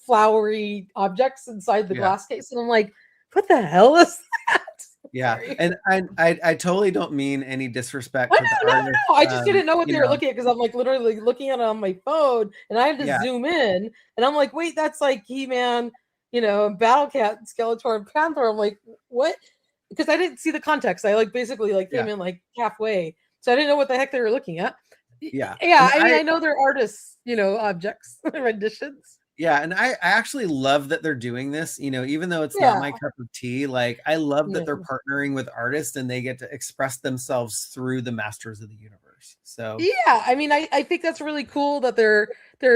[SPEAKER 2] flowery objects inside the glass case, and I'm like, what the hell is that?
[SPEAKER 1] Yeah, and I totally don't mean any disrespect.
[SPEAKER 2] No. I just didn't know what they were looking at because I'm like literally looking at it on my phone, and I had to zoom in, and I'm like, wait, that's like He-Man, you know, Battle Cat, Skeletor, and Panther. I'm like, what? Because I didn't see the context. I like basically like came in like halfway, so I didn't know what the heck they were looking at.
[SPEAKER 1] Yeah.
[SPEAKER 2] I mean, I know they're artists, you know, objects, renditions.
[SPEAKER 1] Yeah, and I actually love that they're doing this, you know, even though it's not my cup of tea. Like, I love that they're partnering with artists and they get to express themselves through the masters of the universe. So
[SPEAKER 2] yeah, I mean, I think that's really cool that they're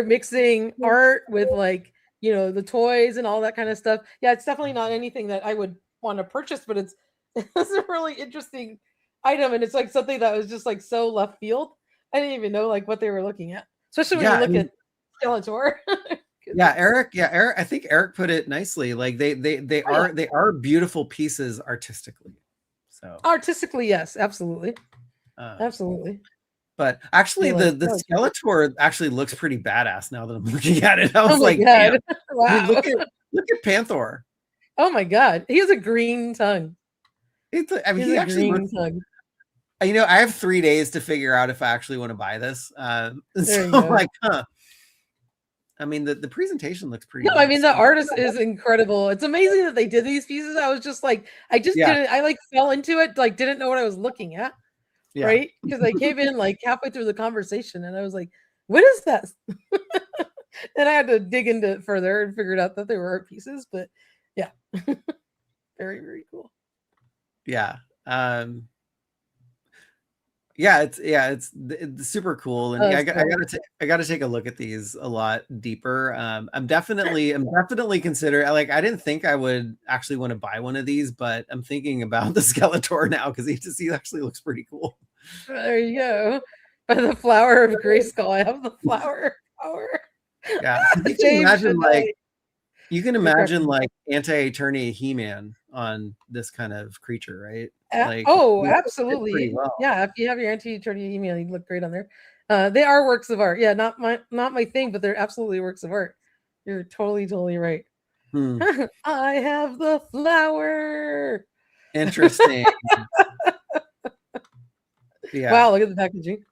[SPEAKER 2] mixing art with like, you know, the toys and all that kind of stuff. Yeah, it's definitely not anything that I would want to purchase, but it's a really interesting item, and it's like something that was just like so left field. I didn't even know like what they were looking at, especially when you look at Skeletor.
[SPEAKER 1] Eric. I think Eric put it nicely. Like they are beautiful pieces artistically. So
[SPEAKER 2] artistically, yes, absolutely, absolutely.
[SPEAKER 1] But actually, the Skeletor actually looks pretty badass now that I'm looking at it. I was like, damn.
[SPEAKER 2] Wow.
[SPEAKER 1] Look at Panther.
[SPEAKER 2] Oh my God, he has a green tongue.
[SPEAKER 1] I mean, he actually green tongue. You know, I have 3 days to figure out if I actually want to buy this. So I'm like, I mean, the presentation looks pretty nice.
[SPEAKER 2] I mean, the artist is incredible. It's amazing that they did these pieces. I was just like, I like fell into it, like didn't know what I was looking at. Yeah. Right? Because I came in like halfway through the conversation and I was like, what is that? And I had to dig into it further and figured out that they were art pieces, but yeah. Very, very cool.
[SPEAKER 1] Yeah. It's super cool, and I got to take a look at these a lot deeper. I'm definitely considering. Like, I didn't think I would actually want to buy one of these, but I'm thinking about the Skeletor now because he actually looks pretty cool.
[SPEAKER 2] There you go. By the flower of Grayskull, I have the flower power.
[SPEAKER 1] Yeah, you can imagine like anti-Eternia He-Man on this kind of creature, right? Like,
[SPEAKER 2] absolutely. Well. Yeah, if you have your anti-Eternia He-Man, you look great on there. They are works of art. Yeah, not my thing, but they're absolutely works of art. You're totally right. I have the flower.
[SPEAKER 1] Interesting. Yeah.
[SPEAKER 2] Wow, look at the packaging.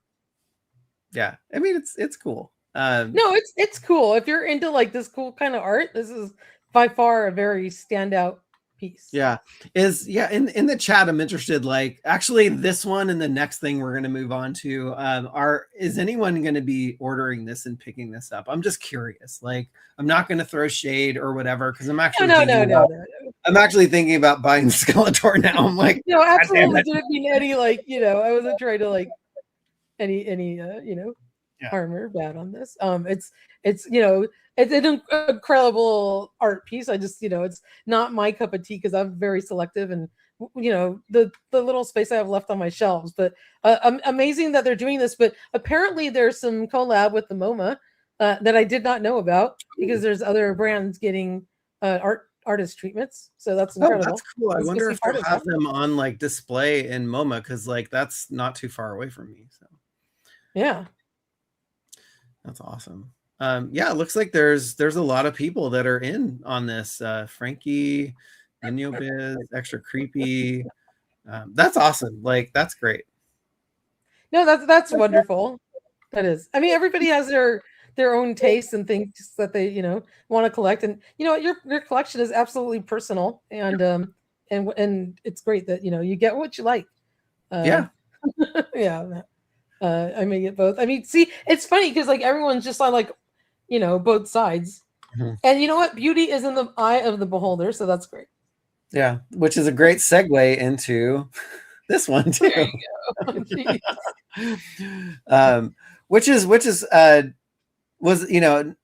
[SPEAKER 1] Yeah, I mean it's cool.
[SPEAKER 2] No, it's cool. If you're into like this cool kind of art, this is by far a very standout piece.
[SPEAKER 1] Yeah. In the chat, I'm interested, like actually this one and the next thing we're going to move on to is anyone going to be ordering this and picking this up? I'm just curious. Like, I'm not going to throw shade or whatever because I'm actually I'm actually thinking about buying Skeletor now. I'm like,
[SPEAKER 2] no, absolutely didn't mean any like, you know, I wasn't trying to like any you know, harm or bad on this. It's you know, it's an incredible art piece. I just, you know, it's not my cup of tea because I'm very selective and, you know, the little space I have left on my shelves. But amazing that they're doing this. But apparently there's some collab with the MoMA that I did not know about because there's other brands getting artist treatments. So that's incredible.
[SPEAKER 1] That's cool. I wonder if they'll have them on like display in MoMA because like that's not too far away from me. So
[SPEAKER 2] yeah.
[SPEAKER 1] That's awesome. Yeah, it looks like there's a lot of people that are in on this. Frankie, Nino Biz, Extra Creepy, That's awesome. Like, that's great.
[SPEAKER 2] No, that's wonderful. That is. I mean, everybody has their own tastes and things that they, want to collect. And you know, your collection is absolutely personal, and it's great that you get what you like.
[SPEAKER 1] Yeah.
[SPEAKER 2] Yeah. I may get both. I mean, see, it's funny because like everyone's just on like, both sides.
[SPEAKER 1] Mm-hmm.
[SPEAKER 2] And you know what? Beauty is in the eye of the beholder, so that's great.
[SPEAKER 1] Yeah, which is a great segue into this one too.
[SPEAKER 2] There you go.
[SPEAKER 1] Which was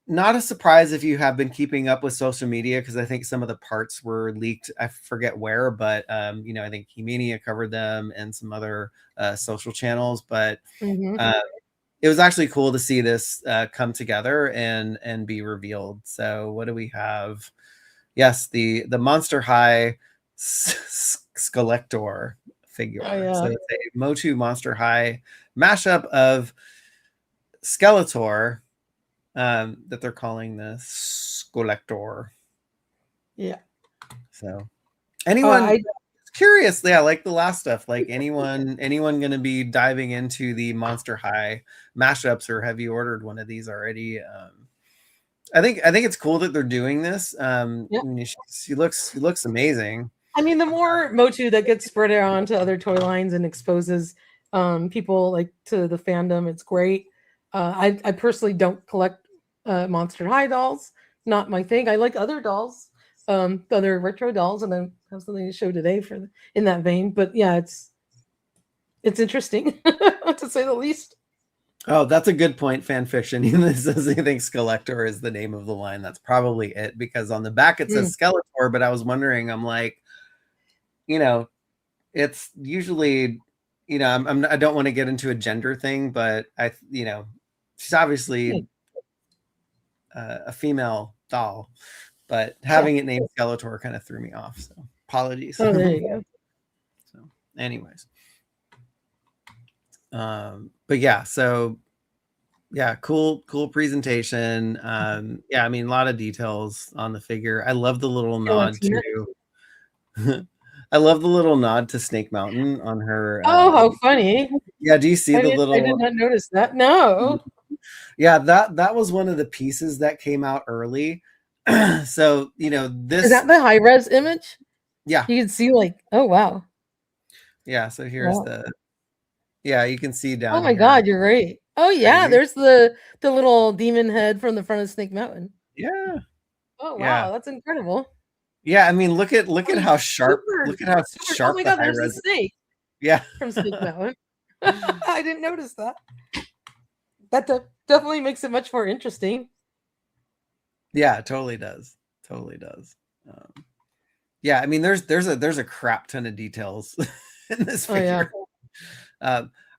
[SPEAKER 1] not a surprise if you have been keeping up with social media, because I think some of the parts were leaked. I forget where, but I think Hemania covered them and some other social channels. But it was actually cool to see this come together and be revealed. So what do we have? Yes, the Monster High Skeletor figure.
[SPEAKER 2] Oh, yeah.
[SPEAKER 1] So it's a MOTU Monster High mashup of Skeletor, that they're calling the Skeletor.
[SPEAKER 2] Yeah.
[SPEAKER 1] So anyone curious, yeah, like the last stuff, like anyone going to be diving into the Monster High mashups, or have you ordered one of these already? I think it's cool that they're doing this. I mean, she looks amazing.
[SPEAKER 2] I mean, the more MOTU that gets spread around to other toy lines and exposes people like to the fandom, it's great. I personally don't collect Monster High dolls, not my thing. I like other dolls, other retro dolls, and I have something to show today in that vein. But yeah, it's interesting to say the least.
[SPEAKER 1] Oh, that's a good point. Fan fiction. He says he thinks Skeletor is the name of the line. That's probably it, because on the back it says Skeletor, but I was wondering, I'm like, it's usually, I don't want to get into a gender thing, but she's obviously a female doll, but having it named Skeletor kind of threw me off. So apologies.
[SPEAKER 2] Oh, there you go.
[SPEAKER 1] So anyways. But yeah, so yeah, cool presentation. Yeah, I mean, a lot of details on the figure. I love the little nod to I love the little nod to Snake Mountain on her.
[SPEAKER 2] Oh, how funny.
[SPEAKER 1] Yeah, do you see the little?
[SPEAKER 2] I did not notice that. No.
[SPEAKER 1] Yeah, that was one of the pieces that came out early. So, this
[SPEAKER 2] is that the high res image?
[SPEAKER 1] Yeah.
[SPEAKER 2] You can see like, oh wow.
[SPEAKER 1] Yeah, so here's you can see down.
[SPEAKER 2] Oh my God, you're right. Oh yeah,
[SPEAKER 1] Crazy.
[SPEAKER 2] there's the little demon head from the front of Snake Mountain.
[SPEAKER 1] Yeah.
[SPEAKER 2] Oh wow, that's incredible.
[SPEAKER 1] Yeah, I mean, look at how sharp. Look at how sharp.
[SPEAKER 2] Oh my God, there's a snake.
[SPEAKER 1] Yeah,
[SPEAKER 2] from Snake Mountain. I didn't notice that. That definitely makes it much more interesting.
[SPEAKER 1] Yeah, it totally does. Totally does. Yeah, I mean, there's a crap ton of details in this figure.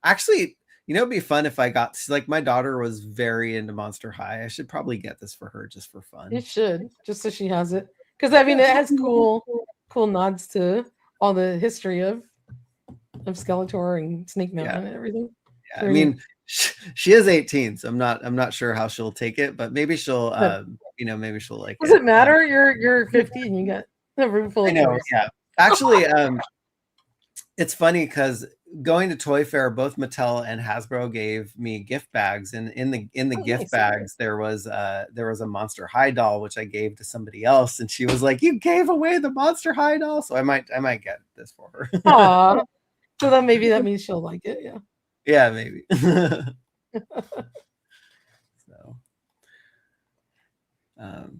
[SPEAKER 1] Actually, it'd be fun if I got, like, my daughter was very into Monster High. I should probably get this for her just for fun.
[SPEAKER 2] You should, just so she has it, because I mean, it has cool nods to all the history of Skeletor and Snake Mountain and everything.
[SPEAKER 1] Yeah, I mean, she is 18, so I'm not sure how she'll take it, but maybe she'll maybe she'll like
[SPEAKER 2] it. Does it matter? You're 50 and you got a room full of toys.
[SPEAKER 1] Yeah. Actually, it's funny because going to Toy Fair, both Mattel and Hasbro gave me gift bags, and in the gift bags there was a Monster High doll, which I gave to somebody else, and she was like, "You gave away the Monster High doll," so I might get this for her.
[SPEAKER 2] Aww. So then maybe that means she'll like it. Yeah.
[SPEAKER 1] Yeah, maybe. So,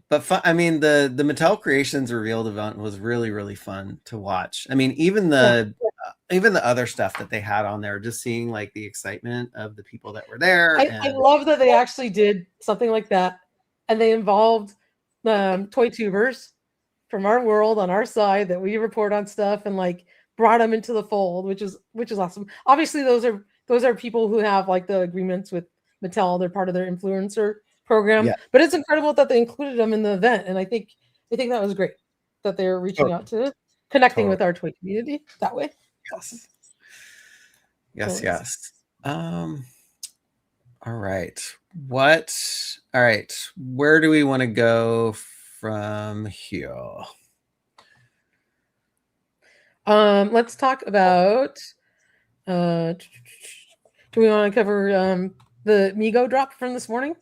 [SPEAKER 1] but fun, I mean, the Mattel Creations Revealed event was really, really fun to watch. I mean, even the other stuff that they had on there, just seeing like the excitement of the people that were there.
[SPEAKER 2] I love that they actually did something like that, and they involved the toy tubers from our world on our side that we report on stuff, and like brought them into the fold, which is awesome. Obviously, those are people who have like the agreements with Mattel. They're part of their influencer program, but it's incredible that they included them in the event, and I think that was great that they're reaching out to connecting with our toy community that way.
[SPEAKER 1] Yes. All right. Where do we want to go from here?
[SPEAKER 2] Let's talk about. Do we want to cover the MIGO drop from this morning?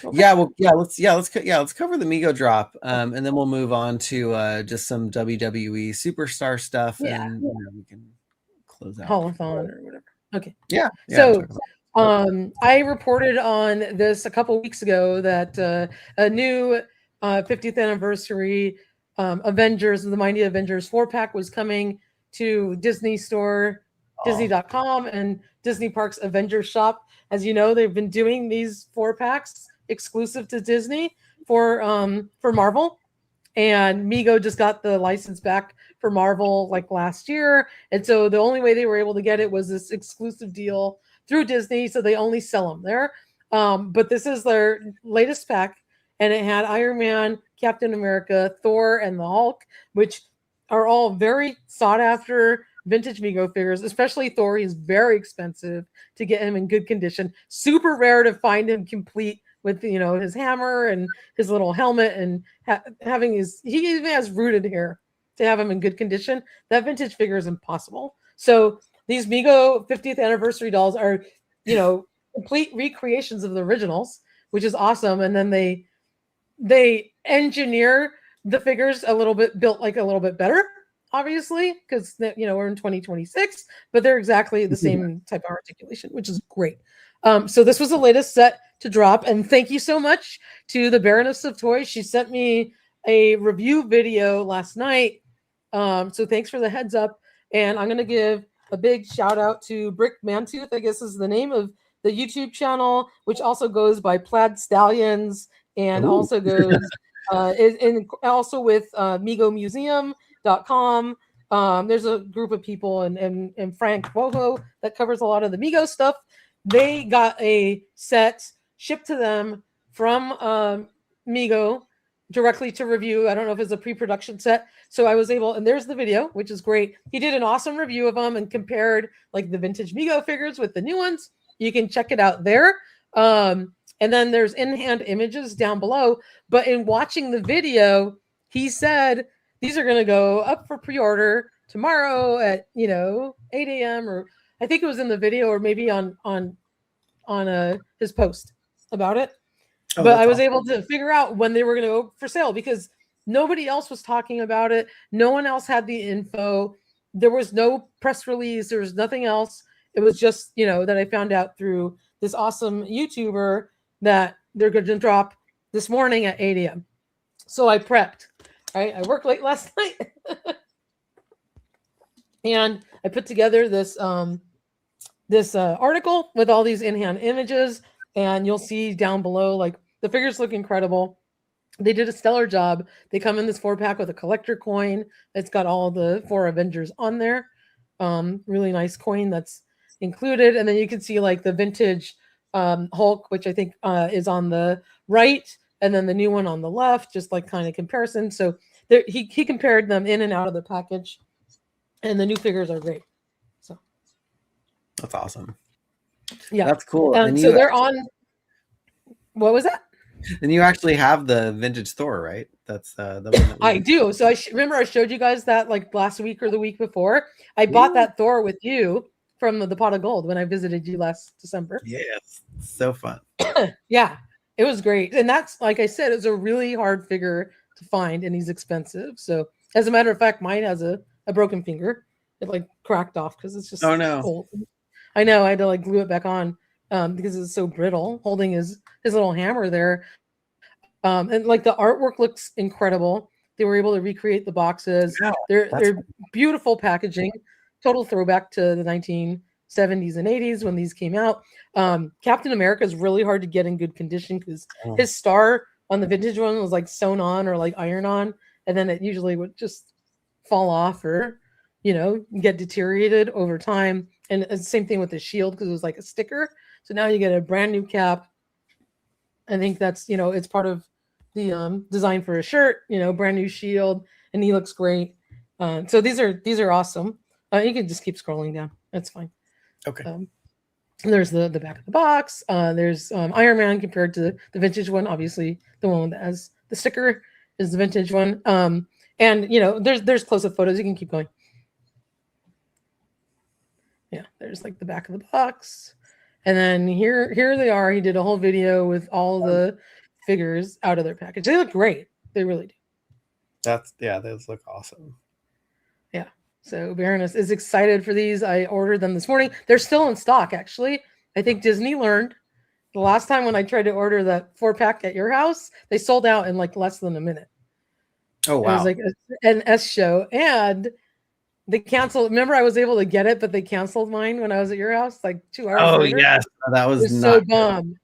[SPEAKER 1] Okay. Let's cover the MIGO drop, and then we'll move on to just some WWE superstar stuff, and we can close out
[SPEAKER 2] Holathon or whatever. Okay.
[SPEAKER 1] Yeah.
[SPEAKER 2] So, I reported on this a couple weeks ago that a new 50th anniversary Avengers, the Mighty Avengers 4-pack was coming to Disney Store, Disney.com, and Disney Parks Avengers Shop. As you know, they've been doing these 4-packs exclusive to Disney for Marvel, and MIGO just got the license back for Marvel like last year, and so the only way they were able to get it was this exclusive deal through Disney, so they only sell them there. But this is their latest pack, and it had Iron Man, Captain America, Thor, and the Hulk, which are all very sought after vintage MIGO figures, especially Thor. He's very expensive to get him in good condition. Super rare to find him complete with his hammer and his little helmet and having he even has rooted hair to have him in good condition. That vintage figure is impossible. So these MIGO 50th anniversary dolls are, complete recreations of the originals, which is awesome. And then they engineer the figures built like a little bit better, obviously, because we're in 2026, but they're exactly the same type of articulation, which is great. So this was the latest set to drop, and thank you so much to the Baroness of Toys. She sent me a review video last night, so thanks for the heads up. And I'm going to give a big shout out to Brick Mantooth, I guess is the name of the YouTube channel, which also goes by Plaid Stallions, and also goes also with MIGOmuseum.com. There's a group of people and Frank Boho that covers a lot of the MIGO stuff. They got a set shipped to them from MIGO directly to review. I don't know if it's a pre-production set. So I was able, and there's the video, which is great. He did an awesome review of them and compared like the vintage MIGO figures with the new ones. You can check it out there. And then there's in-hand images down below. But in watching the video, he said these are going to go up for pre-order tomorrow at 8 a.m. or I think it was in the video or maybe on his post about it. But I was able to figure out when they were going to go for sale because nobody else was talking about it. No one else had the info. There was no press release. There was nothing else. It was just, that I found out through this awesome YouTuber that they're going to drop this morning at 8 a.m. So I prepped. Right? I worked late last night. And I put together this article with all these in-hand images, and you'll see down below, like the figures look incredible. They did a stellar job. They come in this 4-pack with a collector coin. It's got all the 4 Avengers on there. Really nice coin that's included. And then you can see like the vintage Hulk, which I think is on the right, and then the new one on the left, just like kind of comparison. So there, he compared them in and out of the package, and the new figures are great. So
[SPEAKER 1] that's awesome.
[SPEAKER 2] Yeah,
[SPEAKER 1] that's cool.
[SPEAKER 2] And so they're on. What was that?
[SPEAKER 1] And you actually have the vintage Thor, right? That's the one that
[SPEAKER 2] I do. So remember I showed you guys that like last week or the week before. I bought that Thor with you from the Pot of Gold when I visited you last December.
[SPEAKER 1] Yes, so fun.
[SPEAKER 2] Yeah, it was great. And that's, like I said, it's a really hard figure to find, and he's expensive. So as a matter of fact, mine has a broken finger. It like cracked off because it's just old. I know. I had to like glue it back on because it's so brittle, holding his little hammer there. And like the artwork looks incredible. They were able to recreate the boxes. Yeah, they're beautiful packaging. Total throwback to the 1970s and 80s when these came out. Captain America is really hard to get in good condition because his star on the vintage one was like sewn on or like iron on, and then it usually would just fall off or get deteriorated over time. And it's the same thing with the shield because it was like a sticker. So now you get a brand new cap. I think that's it's part of the design for a shirt. Brand new shield, and he looks great. So these are awesome. You can just keep scrolling down. That's fine.
[SPEAKER 1] Okay.
[SPEAKER 2] There's the back of the box. There's Iron Man compared to the vintage one. Obviously, the one that has the sticker is the vintage one. And there's close-up photos. You can keep going. there's like the back of the box. And then here they are. He did a whole video with all the figures out of their package. They look great. They really do.
[SPEAKER 1] Those look awesome.
[SPEAKER 2] Yeah. So Baroness is excited for these. I ordered them this morning. They're still in stock, actually. I think Disney learned. The last time when I tried to order that 4-pack at your house, they sold out in like less than a minute.
[SPEAKER 1] Oh, wow.
[SPEAKER 2] It was like an S show. And they canceled. Remember, I was able to get it, but they canceled mine when I was at your house, like 2 hours later.
[SPEAKER 1] Oh, yes. That was
[SPEAKER 2] so bummed.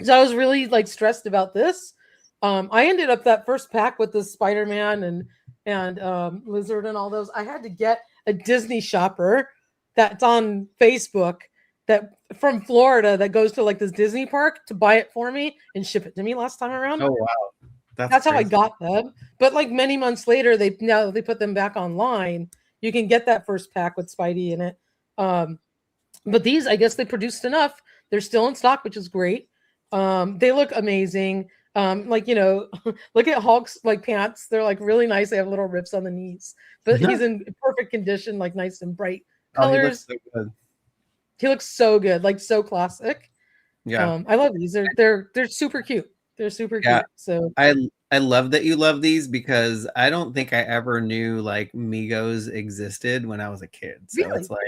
[SPEAKER 2] So I was really like stressed about this. I ended up that first pack with the Spider-Man and Lizard and all those. I had to get a Disney shopper that's on Facebook that from Florida that goes to like this Disney park to buy it for me and ship it to me last time around.
[SPEAKER 1] Oh, wow.
[SPEAKER 2] That's how I got them. But like many months later, they put them back online. You can get that first pack with Spidey in it. But these, I guess they produced enough. They're still in stock, which is great. They look amazing. Like, you know, look at Hulk's like pants. They're like really nice. They have little rips on the knees, but he's in perfect condition, like nice and bright colors.
[SPEAKER 1] He looks so good.
[SPEAKER 2] He looks so good, like so classic.
[SPEAKER 1] Yeah.
[SPEAKER 2] I love these. They're super cute. They're super cute. So
[SPEAKER 1] I love that you love these because I don't think I ever knew like Migos existed when I was a kid. So
[SPEAKER 2] really?
[SPEAKER 1] It's like,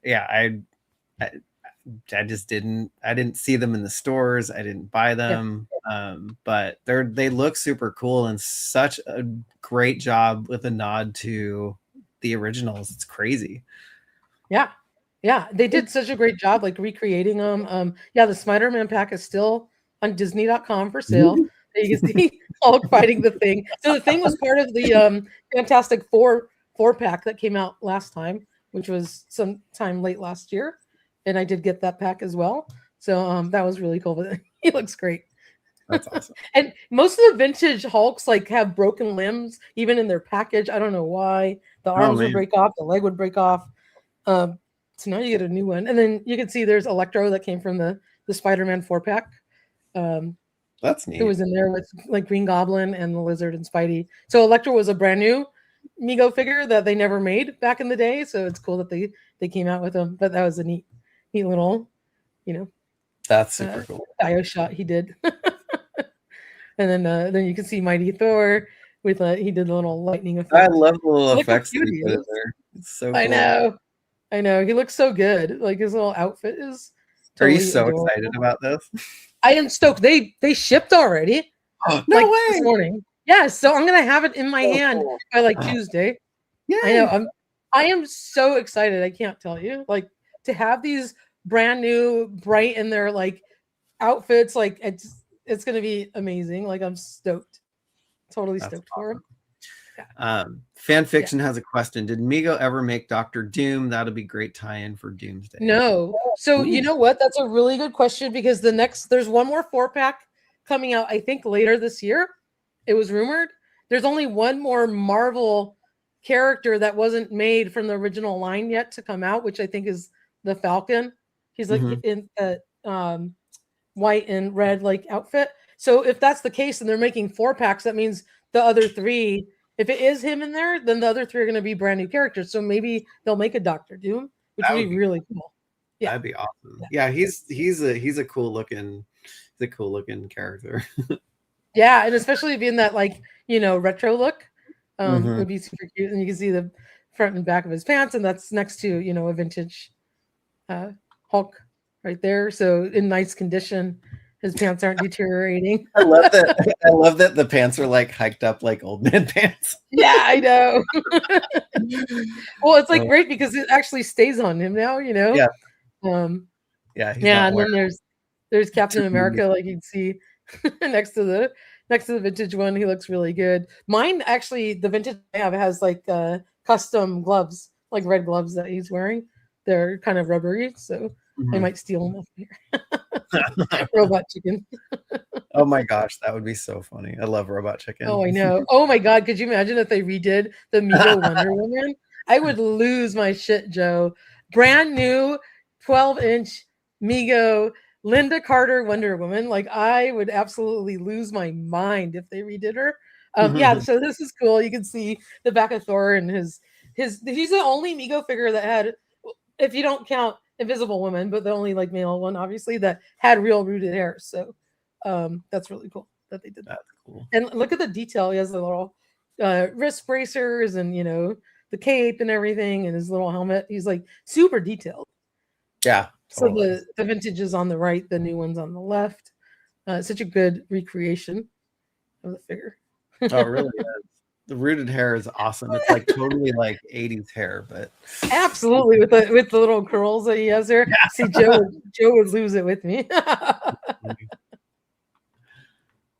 [SPEAKER 1] yeah, I just didn't see them in the stores. I didn't buy them. Yeah. But they look super cool and such a great job with a nod to the originals. It's crazy.
[SPEAKER 2] Yeah. Yeah. They did such a great job like recreating them. Yeah, the Spider-Man pack is still on Disney.com for sale. You can see Hulk fighting the Thing. So the Thing was part of the Fantastic Four pack that came out last time, which was sometime late last year. And I did get that pack as well. So that was really cool. But he looks great.
[SPEAKER 1] That's awesome.
[SPEAKER 2] And most of the vintage Hulks like have broken limbs, even in their package. I don't know why. The arms would break off, the leg would break off. So now you get a new one. And then you can see there's Electro that came from the Spider-Man 4-pack.
[SPEAKER 1] That's neat.
[SPEAKER 2] It was in there with like Green Goblin and the Lizard and Spidey. So Electro was a brand new MIGO figure that they never made back in the day. So it's cool that they came out with them. But that was a neat little, you know.
[SPEAKER 1] That's super cool.
[SPEAKER 2] Dio shot he did. And then you can see Mighty Thor with he did a little lightning effect.
[SPEAKER 1] I love the little effects that he put in there. It's so cool.
[SPEAKER 2] I know. He looks so good. Like his little outfit is
[SPEAKER 1] totally. Are you so adorable. Excited about this?
[SPEAKER 2] I am stoked. They shipped already.
[SPEAKER 1] Oh, no way.
[SPEAKER 2] This morning. Yeah, so I'm gonna have it in my hand by like Tuesday. Yeah. I know. I am so excited. I can't tell you. Like to have these brand new, bright in their like outfits, like it's gonna be amazing. Like I'm stoked. Totally stoked for them.
[SPEAKER 1] Yeah. Fan Fiction has a question. Did MIGO ever make Dr. Doom? That'll be great tie-in for Doomsday.
[SPEAKER 2] No. So you know what? That's a really good question because there's one more 4-pack coming out, I think later this year. It was rumored. There's only one more Marvel character that wasn't made from the original line yet to come out, which I think is the Falcon. He's like in a white and red like outfit. So if that's the case and they're making 4-packs, that means the other 3, if it is him in there, then the other 3 are going to be brand new characters. So maybe they'll make a Dr. Doom, which would be really cool. Yeah,
[SPEAKER 1] that'd be awesome. Yeah, he's a cool looking character.
[SPEAKER 2] Yeah, and especially being that like retro look, would be super cute. And you can see the front and back of his pants, and that's next to a vintage Hulk right there. So in nice condition. His pants aren't deteriorating.
[SPEAKER 1] I love that. I love that the pants are like hiked up like old man pants.
[SPEAKER 2] Yeah, I know. Well, it's like great because it actually stays on him now, Yeah. And then there's Captain America, like you can see next to the vintage one. He looks really good. Mine actually, the vintage I have has like custom gloves, like red gloves that he's wearing. They're kind of rubbery, so I might steal them off here. Robot Chicken.
[SPEAKER 1] Oh my gosh, that would be so funny. I love Robot Chicken.
[SPEAKER 2] Oh, I know. Oh my God, could you imagine if they redid the MIGO Wonder Woman? I would lose my shit, Joe. Brand new 12-inch MIGO Linda Carter Wonder Woman. Like I would absolutely lose my mind if they redid her. Yeah, so this is cool. You can see the back of Thor and his he's the only MIGO figure that had, if you don't count Invisible Woman, but the only like male one, obviously, that had real rooted hair. So that's really cool that they did that.
[SPEAKER 1] That's cool.
[SPEAKER 2] And look at the detail. He has the little wrist bracers and, you know, the cape and everything and his little helmet. He's like super detailed.
[SPEAKER 1] Yeah. Totally.
[SPEAKER 2] So the vintage is on the right, the new one's on the left. Such a good recreation of the figure.
[SPEAKER 1] Oh, it really is. The rooted hair is awesome. It's like totally like 80s hair, but
[SPEAKER 2] absolutely with the little curls that he has there. Yeah. See, Joe would lose it with me.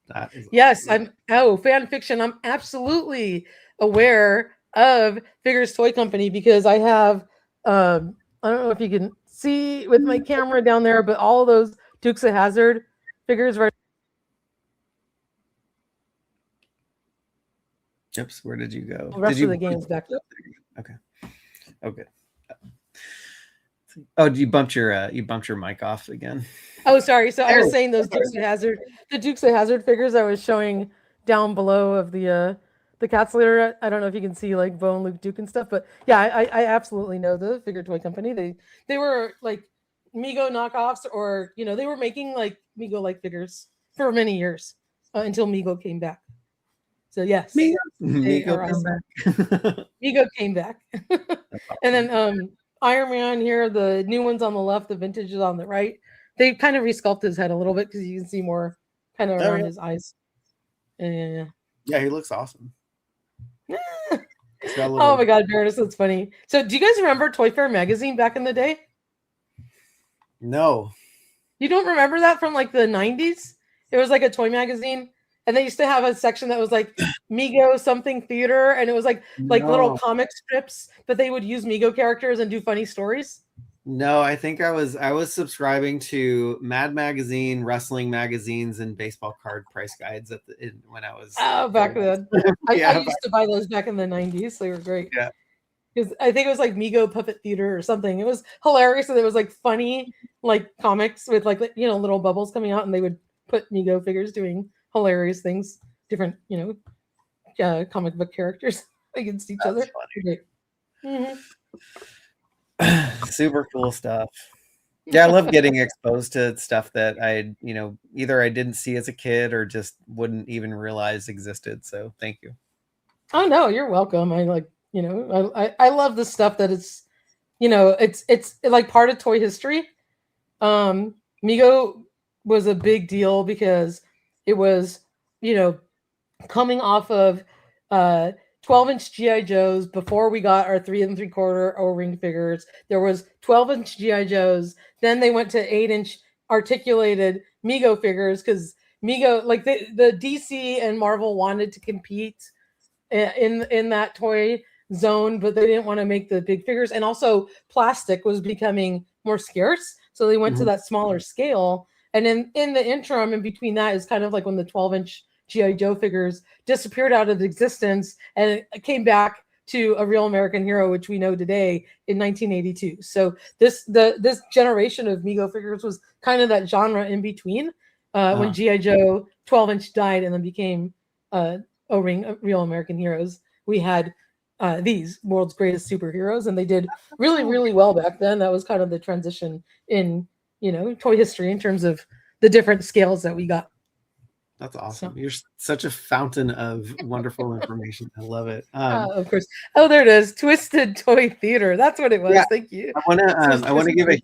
[SPEAKER 1] That is
[SPEAKER 2] yes, awesome. Fan fiction. I'm absolutely aware of Figures Toy Company because I have I don't know if you can see with my camera down there, but all those Dukes of Hazzard figures right.
[SPEAKER 1] Oops, where did you go?
[SPEAKER 2] The rest of the game's back there.
[SPEAKER 1] Okay. Okay. Oh, you bumped your mic off again.
[SPEAKER 2] Oh, sorry. So I was saying those Dukes of Hazzard, the Dukes of Hazzard figures I was showing down below of the Cat's Litter. I don't know if you can see like Bo and Luke Duke and stuff, but yeah, I absolutely know the Figure Toy Company. They were like MIGO knockoffs, or you know, they were making like MIGO like figures for many years until MIGO came back. So yes, MIGO came back. And then Iron Man here, the new one's on the left, the vintage is on the right. They kind of resculpted his head a little bit because you can see more kind of around his eyes. Yeah,
[SPEAKER 1] he looks awesome.
[SPEAKER 2] Oh my God, Meredith, that's funny. So do you guys remember Toy Fair magazine back in the day?
[SPEAKER 1] No.
[SPEAKER 2] You don't remember that from like the 90s? It was like a toy magazine. And they used to have a section that was like MIGO something theater, and it was like little comic strips, but they would use MIGO characters and do funny stories.
[SPEAKER 1] No, I think I was subscribing to Mad Magazine, wrestling magazines, and baseball card price guides when I was
[SPEAKER 2] back then. I used to buy those back in the 90s. They were great.
[SPEAKER 1] Yeah.
[SPEAKER 2] Because I think it was like MIGO Puppet Theater or something. It was hilarious. And it was like funny, like comics with like, you know, little bubbles coming out, and they would put MIGO figures doing hilarious things, different, you know, comic book characters against each other.
[SPEAKER 1] Super cool stuff. Yeah, I love getting exposed to stuff that I, you know, either I didn't see as a kid or just wouldn't even realize existed. So thank you.
[SPEAKER 2] Oh no, you're welcome. I like, you know, I love the stuff that it's, you know, it's like part of toy history. MIGO was a big deal because it was, you know, coming off of 12-inch GI Joes before we got our 3 3/4 O-ring figures. There was 12-inch GI Joes. Then they went to 8-inch articulated MIGO figures because MIGO, like the DC and Marvel wanted to compete in that toy zone, but they didn't want to make the big figures. And also plastic was becoming more scarce. So they went to that smaller scale. And in the interim, in between that is kind of like when the 12-inch G.I. Joe figures disappeared out of existence and it came back to a real American hero, which we know today in 1982. So this generation of MIGO figures was kind of that genre in between when G.I. Joe 12-inch died and then became O-ring real American heroes. We had these world's greatest superheroes, and they did really, really well back then. That was kind of the transition in, you know, toy history in terms of the different scales that we got.
[SPEAKER 1] That's awesome. So, you're such a fountain of wonderful information. I love it.
[SPEAKER 2] Of course. Oh, there it is. Twisted Toy Theater. That's what it was. Yeah, thank you.
[SPEAKER 1] I want to give a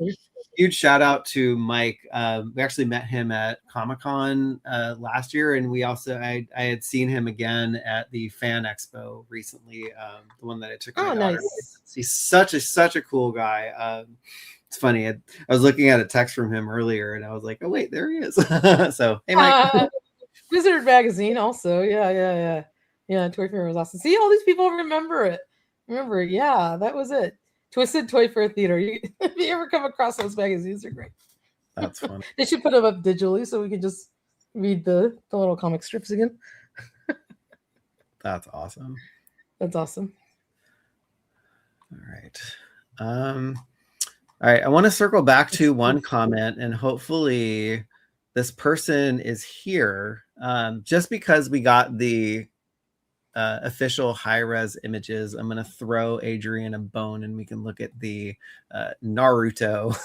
[SPEAKER 1] huge shout out to Mike. We actually met him at Comic-Con last year, and we also I had seen him again at the Fan Expo recently. The one that I took.
[SPEAKER 2] Oh, nice.
[SPEAKER 1] He's such a cool guy. It's funny. I was looking at a text from him earlier, and I was like, "Oh wait, there he is." So hey, Mike.
[SPEAKER 2] Wizard Magazine also. Yeah. Toy Fair was awesome. See, all these people remember it. Yeah, that was it. Twisted Toy Fair Theater. If you ever come across those magazines, they're great.
[SPEAKER 1] That's funny.
[SPEAKER 2] They should put them up digitally so we can just read the little comic strips again.
[SPEAKER 1] That's awesome.
[SPEAKER 2] That's awesome.
[SPEAKER 1] All right. All right. I want to circle back to one comment, and hopefully this person is here. Just because we got the official high-res images. I'm going to throw Adrian a bone and we can look at the Naruto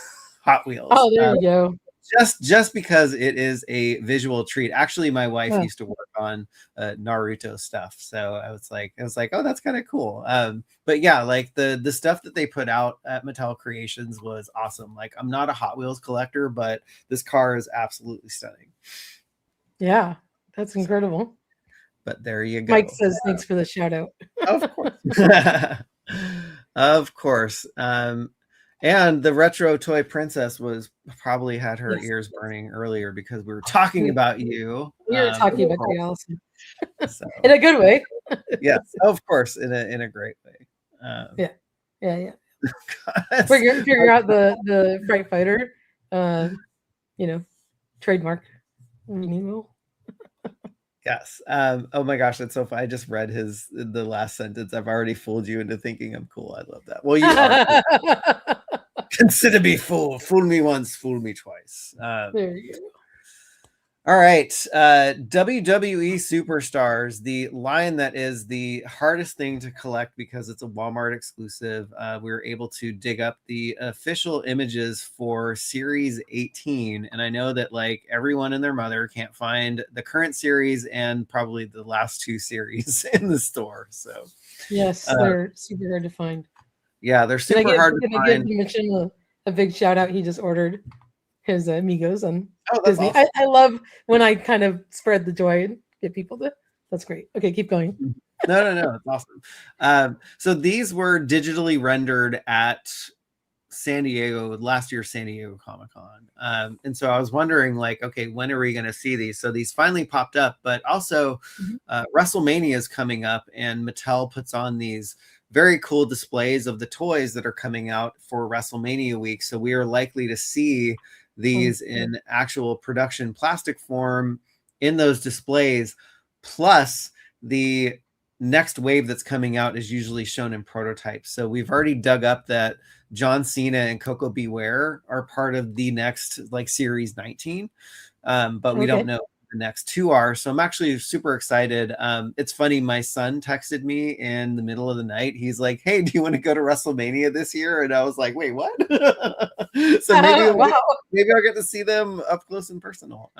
[SPEAKER 1] Hot Wheels.
[SPEAKER 2] Oh, there you go.
[SPEAKER 1] Just because it is a visual treat. Actually, my wife used to work on Naruto stuff, so I was like, oh, that's kind of cool. But yeah, like the stuff that they put out at Mattel Creations was awesome. Like, I'm not a Hot Wheels collector, but this car is absolutely stunning.
[SPEAKER 2] Yeah, that's incredible.
[SPEAKER 1] But there you go.
[SPEAKER 2] Mike says thanks for the shout out.
[SPEAKER 1] Of course. Of course. And the retro toy princess probably had her ears burning earlier because we were talking about you.
[SPEAKER 2] We were talking about you, Allison.
[SPEAKER 1] So,
[SPEAKER 2] in a good way.
[SPEAKER 1] Yes, of course, in a great way.
[SPEAKER 2] Yeah. Figure out the Fright Fighter, trademark.
[SPEAKER 1] Yes. Oh my gosh, that's so fun. I just read the last sentence. I've already fooled you into thinking I'm cool. I love that. Well, you are. Consider me fool. Fool me once, fool me twice.
[SPEAKER 2] There you go.
[SPEAKER 1] All right. WWE Superstars, the line that is the hardest thing to collect because it's a Walmart exclusive. We were able to dig up the official images for Series 18. And I know that like everyone and their mother can't find the current series and probably the last two series in the store. So
[SPEAKER 2] yes, they're super hard to find.
[SPEAKER 1] Yeah, they're super hard to find.
[SPEAKER 2] Can I mention a big shout out? He just ordered his MIGOs on Disney.
[SPEAKER 1] Awesome.
[SPEAKER 2] I love when I kind of spread the joy and get people to. That's great. Okay, keep going.
[SPEAKER 1] No, it's awesome. So these were digitally rendered at last year's San Diego Comic-Con. And so I was wondering, like, okay, when are we going to see these? So these finally popped up, but also WrestleMania is coming up, and Mattel puts on these very cool displays of the toys that are coming out for WrestleMania week. So we are likely to see these in actual production plastic form in those displays. Plus, the next wave that's coming out is usually shown in prototypes. So we've already dug up that John Cena and Coco Beware are part of the next like Series 19, but we don't know the next two are. So I'm actually super excited. It's funny, my son texted me in the middle of the night. He's like, hey, do you want to go to WrestleMania this year? And I was like, wait, what? So maybe I'll get to see them up close and personal.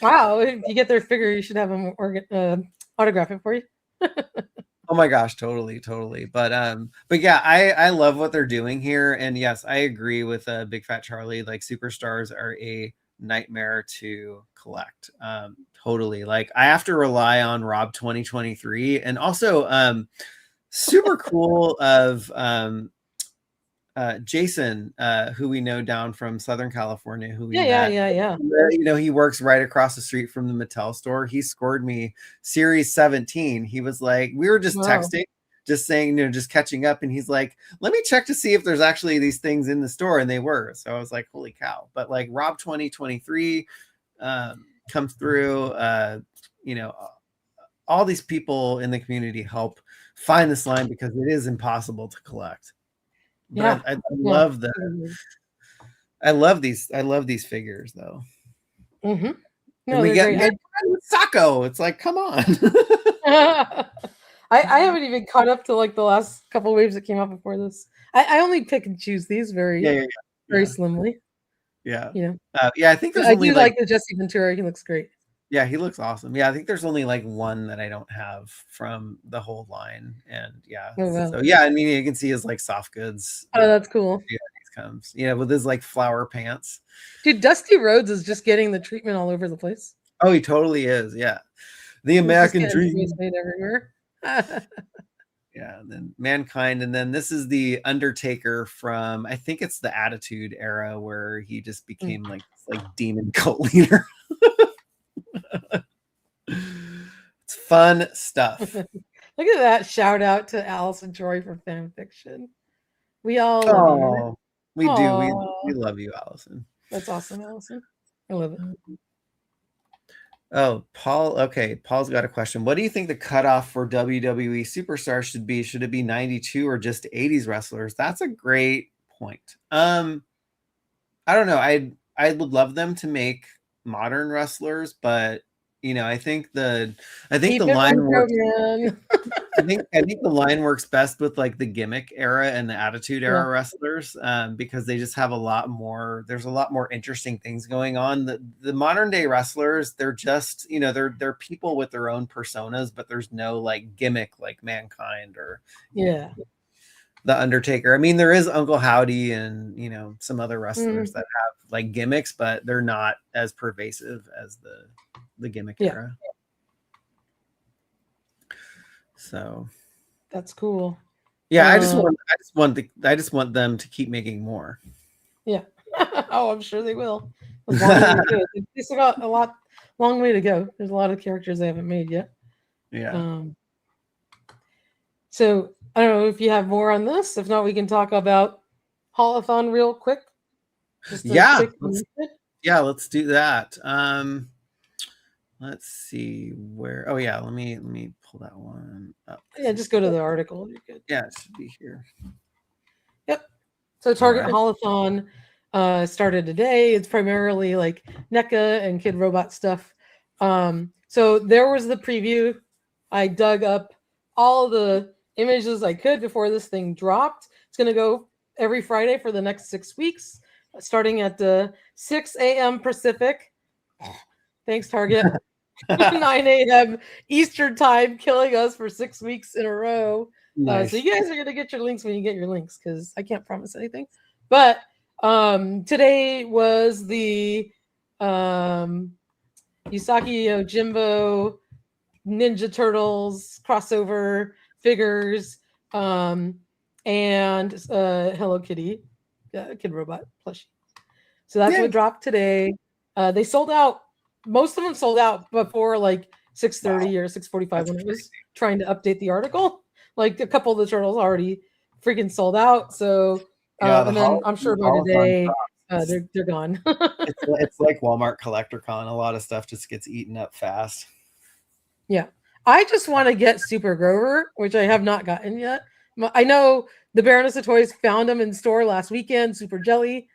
[SPEAKER 2] Wow, if you get their figure, you should have them autograph it for you.
[SPEAKER 1] Oh my gosh, totally. But yeah, I love what they're doing here. And yes, I agree with Big Fat Charlie. Like, Superstars are a nightmare to collect. Totally. Like, I have to rely on Rob 2023, and also super cool of Jason, who we know down from Southern California, who we met. You know, he works right across the street from the Mattel store. He scored me Series 17. He was like, we were just texting, just saying, you know, just catching up. And he's like, let me check to see if there's actually these things in the store. And they were. So I was like, holy cow. But like Rob 2023 comes through, you know, all these people in the community help find this line because it is impossible to collect. But I love that. I love these figures though.
[SPEAKER 2] No,
[SPEAKER 1] and we get Sacco. It's like, come on.
[SPEAKER 2] I haven't even caught up to like the last couple waves that came out before this. I only pick and choose these very slimly.
[SPEAKER 1] Yeah.
[SPEAKER 2] You know.
[SPEAKER 1] I think there's
[SPEAKER 2] I do like the Jesse Ventura. He looks great.
[SPEAKER 1] Yeah, he looks awesome. Yeah, I think there's only like one that I don't have from the whole line. And so yeah, I mean, you can see his like soft goods.
[SPEAKER 2] Oh, that's cool.
[SPEAKER 1] Yeah, he comes. Yeah, with his like flower pants.
[SPEAKER 2] Dude, Dusty Rhodes is just getting the treatment all over the place.
[SPEAKER 1] Oh, he totally is. Yeah. The American Dream.
[SPEAKER 2] Made everywhere.
[SPEAKER 1] Yeah, and then Mankind, and then this is the Undertaker from, I think it's the Attitude Era, where he just became like demon cult leader. It's fun stuff.
[SPEAKER 2] Look at that. Shout out to Allison Joy for fan fiction. We all love you.
[SPEAKER 1] We do. We love you, Allison.
[SPEAKER 2] That's awesome, Allison. I love it.
[SPEAKER 1] Oh, Paul. Okay, Paul's got a question. What do you think the cutoff for WWE Superstar should be? Should it be 92 or just 80s wrestlers? That's a great point. I don't know. I would love them to make modern wrestlers, but you know, I think the
[SPEAKER 2] Keep it
[SPEAKER 1] line
[SPEAKER 2] retro,
[SPEAKER 1] works.
[SPEAKER 2] man.
[SPEAKER 1] I think the line works best with like the gimmick era and the attitude era
[SPEAKER 2] Yeah.
[SPEAKER 1] wrestlers, because they just have a lot more. There's a lot more interesting things going on. The modern day wrestlers, they're just, you know, they're people with their own personas, but there's no like gimmick like Mankind or
[SPEAKER 2] Yeah.
[SPEAKER 1] the Undertaker. I mean, there is Uncle Howdy and, you know, some other wrestlers that have like gimmicks, but they're not as pervasive as the gimmick era. So
[SPEAKER 2] that's cool.
[SPEAKER 1] Yeah, I just want them to keep making more.
[SPEAKER 2] Yeah. Oh, I'm sure they will. As long as they do. They still got a long way to go. There's a lot of characters they haven't made yet.
[SPEAKER 1] Yeah.
[SPEAKER 2] So I don't know if you have more on this. If not, we can talk about Holathon real quick.
[SPEAKER 1] Let's do that. Let's see where. Oh yeah, let me pull that one up.
[SPEAKER 2] Yeah, just go to the article. You're good.
[SPEAKER 1] Yeah, it should be here.
[SPEAKER 2] Yep. So Target Holathon started today. It's primarily like NECA and Kid Robot stuff. So there was the preview. I dug up all the images I could before this thing dropped. It's going to go every Friday for the next 6 weeks, starting at 6 a.m. Pacific. Thanks, Target. 9 a.m. Eastern time, killing us for 6 weeks in a row. Nice. So you guys are going to get your links when you get your links, because I can't promise anything. But today was the Usagi Yojimbo Ninja Turtles crossover figures and Hello Kitty Kid Robot plushie. So that's what dropped today. They sold out. Most of them sold out before like 6:30 or 6:45 when it was trying to update the article. Like a couple of the turtles already freaking sold out. So and then I'm sure by today they're gone.
[SPEAKER 1] it's like Walmart CollectorCon. A lot of stuff just gets eaten up fast.
[SPEAKER 2] Yeah, I just want to get Super Grover, which I have not gotten yet. I know the Baroness of Toys found him in store last weekend. Super Jelly.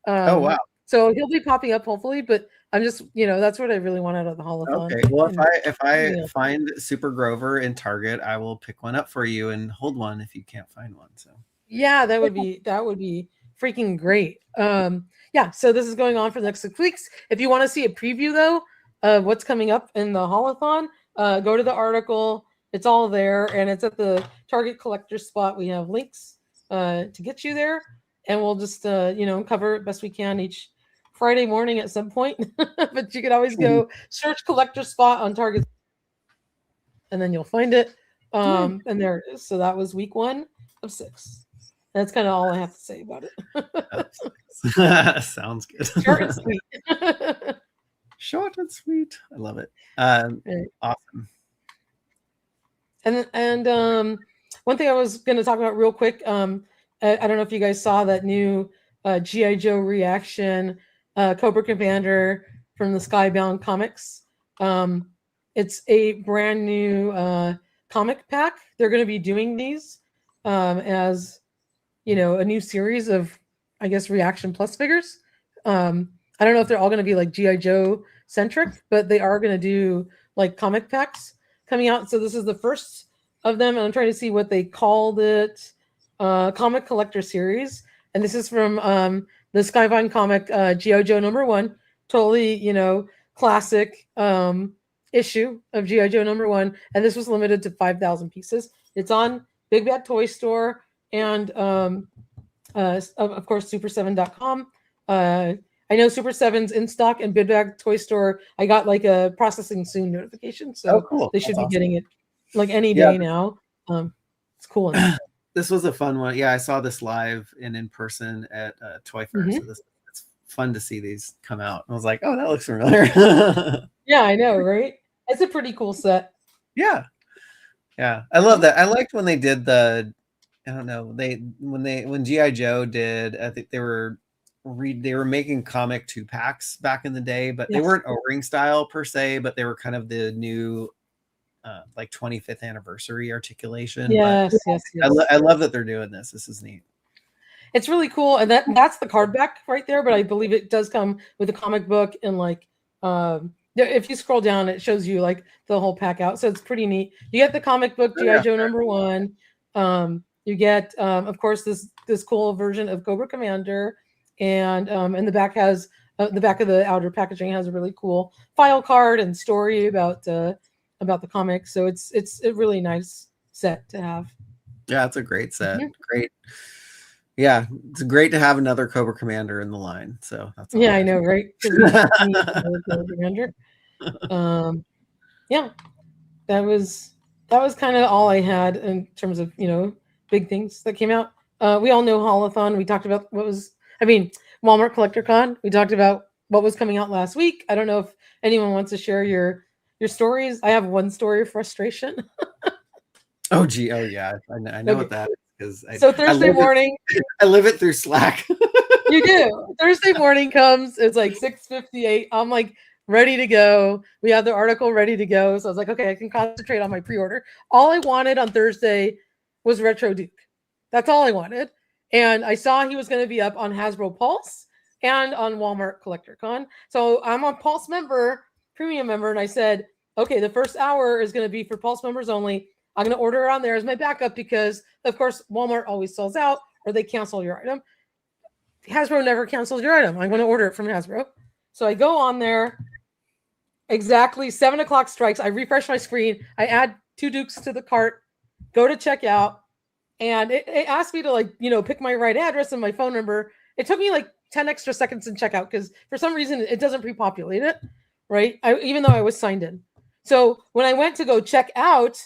[SPEAKER 1] Oh wow!
[SPEAKER 2] So he'll be popping up hopefully, but I'm just, that's what I really want out of the Holathon.
[SPEAKER 1] Okay, well, if I find Super Grover in Target, I will pick one up for you and hold one if you can't find one. So
[SPEAKER 2] yeah, that would be freaking great. Yeah, so this is going on for the next 6 weeks. If you want to see a preview though of what's coming up in the Holathon, go to the article. It's all there, and it's at the Target collector spot. We have links to get you there, and we'll just cover it best we can each Friday morning at some point. But you can always go search collector spot on Target, and then you'll find it. And there it is. So that was week 1 of 6. That's kind of all I have to say about
[SPEAKER 1] it. Sounds good.
[SPEAKER 2] Short and sweet.
[SPEAKER 1] Short and sweet. I love it. Awesome.
[SPEAKER 2] And one thing I was going to talk about real quick. I don't know if you guys saw that new G.I. Joe reaction, Cobra Commander from the Skybound Comics. It's a brand new comic pack. They're going to be doing these as a new series of, I guess, Reaction Plus figures. I don't know if they're all going to be like G.I. Joe centric, but they are going to do like comic packs coming out. So this is the first of them, and I'm trying to see what they called it. Comic Collector Series, and this is from the Skyvine comic G.I. Joe #1. Totally, classic issue of G.I. Joe #1, and this was limited to 5,000 pieces. It's on Big Bad Toy Store and of course Super7.com. I know Super 7's in stock and Big Bad Toy Store. I got like a processing soon notification, so
[SPEAKER 1] cool.
[SPEAKER 2] They should be getting it like any day now. It's cool.
[SPEAKER 1] This was a fun one. Yeah, I saw this live and in person at Toy Fair. So it's fun to see these come out. I was like, oh, that looks familiar.
[SPEAKER 2] Yeah, I know, right? It's a pretty cool set.
[SPEAKER 1] Yeah. I love that. I liked when they did when G.I. Joe did, I think they were making comic 2-packs back in the day, but they weren't O-ring style per se, but they were kind of the new like 25th anniversary articulation.
[SPEAKER 2] Yes.
[SPEAKER 1] I love that they're doing this. This is neat.
[SPEAKER 2] It's really cool, and that's the card back right there. But I believe it does come with a comic book and like if you scroll down, it shows you like the whole pack out. So it's pretty neat. You get the comic book G.I. Joe #1. You get, of course, this cool version of Cobra Commander, and the back has the back of the outer packaging has a really cool file card and story about the comic. So it's a really nice set to have.
[SPEAKER 1] Yeah, it's a great set. Great. Yeah, it's great to have another Cobra Commander in the line. So that's
[SPEAKER 2] yeah, I know, right? Cobra Commander. Yeah, that was kind of all I had in terms of big things that came out. We all know Holathon. We talked about Walmart Collector Con. We talked about what was coming out last week. I don't know if anyone wants to share your stories. I have one story of frustration.
[SPEAKER 1] Oh gee, oh yeah, I know what that is.
[SPEAKER 2] So Thursday morning,
[SPEAKER 1] I live it through Slack.
[SPEAKER 2] You do. Thursday morning comes. It's like 6:58. I'm like ready to go. We have the article ready to go. So I was like, okay, I can concentrate on my pre-order. All I wanted on Thursday was Retro Duke. That's all I wanted. And I saw he was going to be up on Hasbro Pulse and on Walmart Collector Con. So I'm a Pulse member, premium member, and I said, okay, the first hour is going to be for Pulse members only. I'm going to order it on there as my backup because, of course, Walmart always sells out or they cancel your item. Hasbro never cancels your item. I'm going to order it from Hasbro. So I go on there. Exactly 7:00 strikes. I refresh my screen. I add 2 Dukes to the cart, go to checkout, and it asked me to pick my right address and my phone number. It took me like 10 extra seconds in checkout because for some reason it doesn't pre-populate it, right? Even though I was signed in. So when I went to go check out,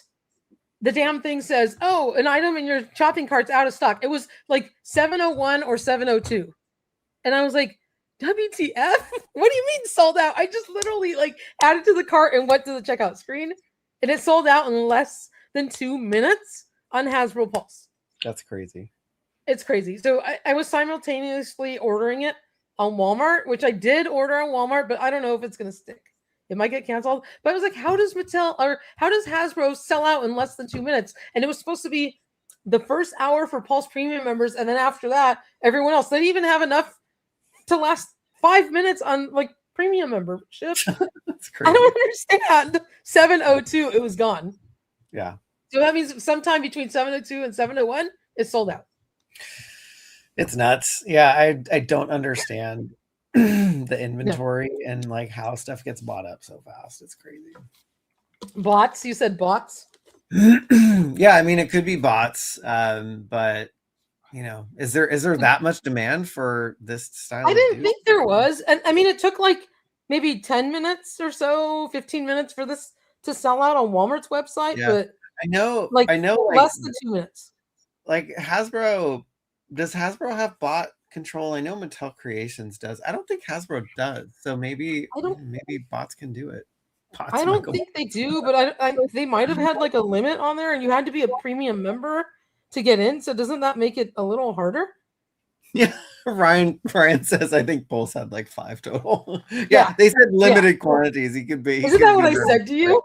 [SPEAKER 2] the damn thing says, oh, an item in your shopping cart's out of stock. It was like 7:01 or 7:02. And I was like, WTF? What do you mean sold out? I just literally added to the cart and went to the checkout screen. And it sold out in less than 2 minutes on Hasbro Pulse.
[SPEAKER 1] That's crazy.
[SPEAKER 2] It's crazy. So I was simultaneously ordering it on Walmart, which I did order on Walmart, but I don't know if it's going to stick. It might get canceled. But I was like, how does Hasbro sell out in less than 2 minutes? And it was supposed to be the first hour for Pulse Premium members. And then after that, everyone else. They didn't even have enough to last 5 minutes on premium membership.
[SPEAKER 1] That's crazy.
[SPEAKER 2] I don't understand. 7:02, it was gone.
[SPEAKER 1] Yeah.
[SPEAKER 2] So that means sometime between 7:02 and 7:01, it's sold out.
[SPEAKER 1] It's nuts. Yeah, I don't understand the inventory and how stuff gets bought up so fast. It's crazy.
[SPEAKER 2] Bots? You said bots?
[SPEAKER 1] Yeah, I mean it could be bots, but is there that much demand for this style?
[SPEAKER 2] I didn't think there was, and I mean it took maybe 10 minutes or so, 15 minutes for this to sell out on Walmart's website. Yeah. But
[SPEAKER 1] I know
[SPEAKER 2] less than 2 minutes.
[SPEAKER 1] Hasbro, does Hasbro have bot control? I know Mattel Creations does. I don't think Hasbro does. So maybe bots can do it. Bots
[SPEAKER 2] I don't think they do, but they might have had a limit on there, and you had to be a premium member to get in. So doesn't that make it a little harder?
[SPEAKER 1] Yeah, Ryan says I think Pulse had 5 total. Yeah, they said limited quantities. He could be.
[SPEAKER 2] Isn't that what I said to you?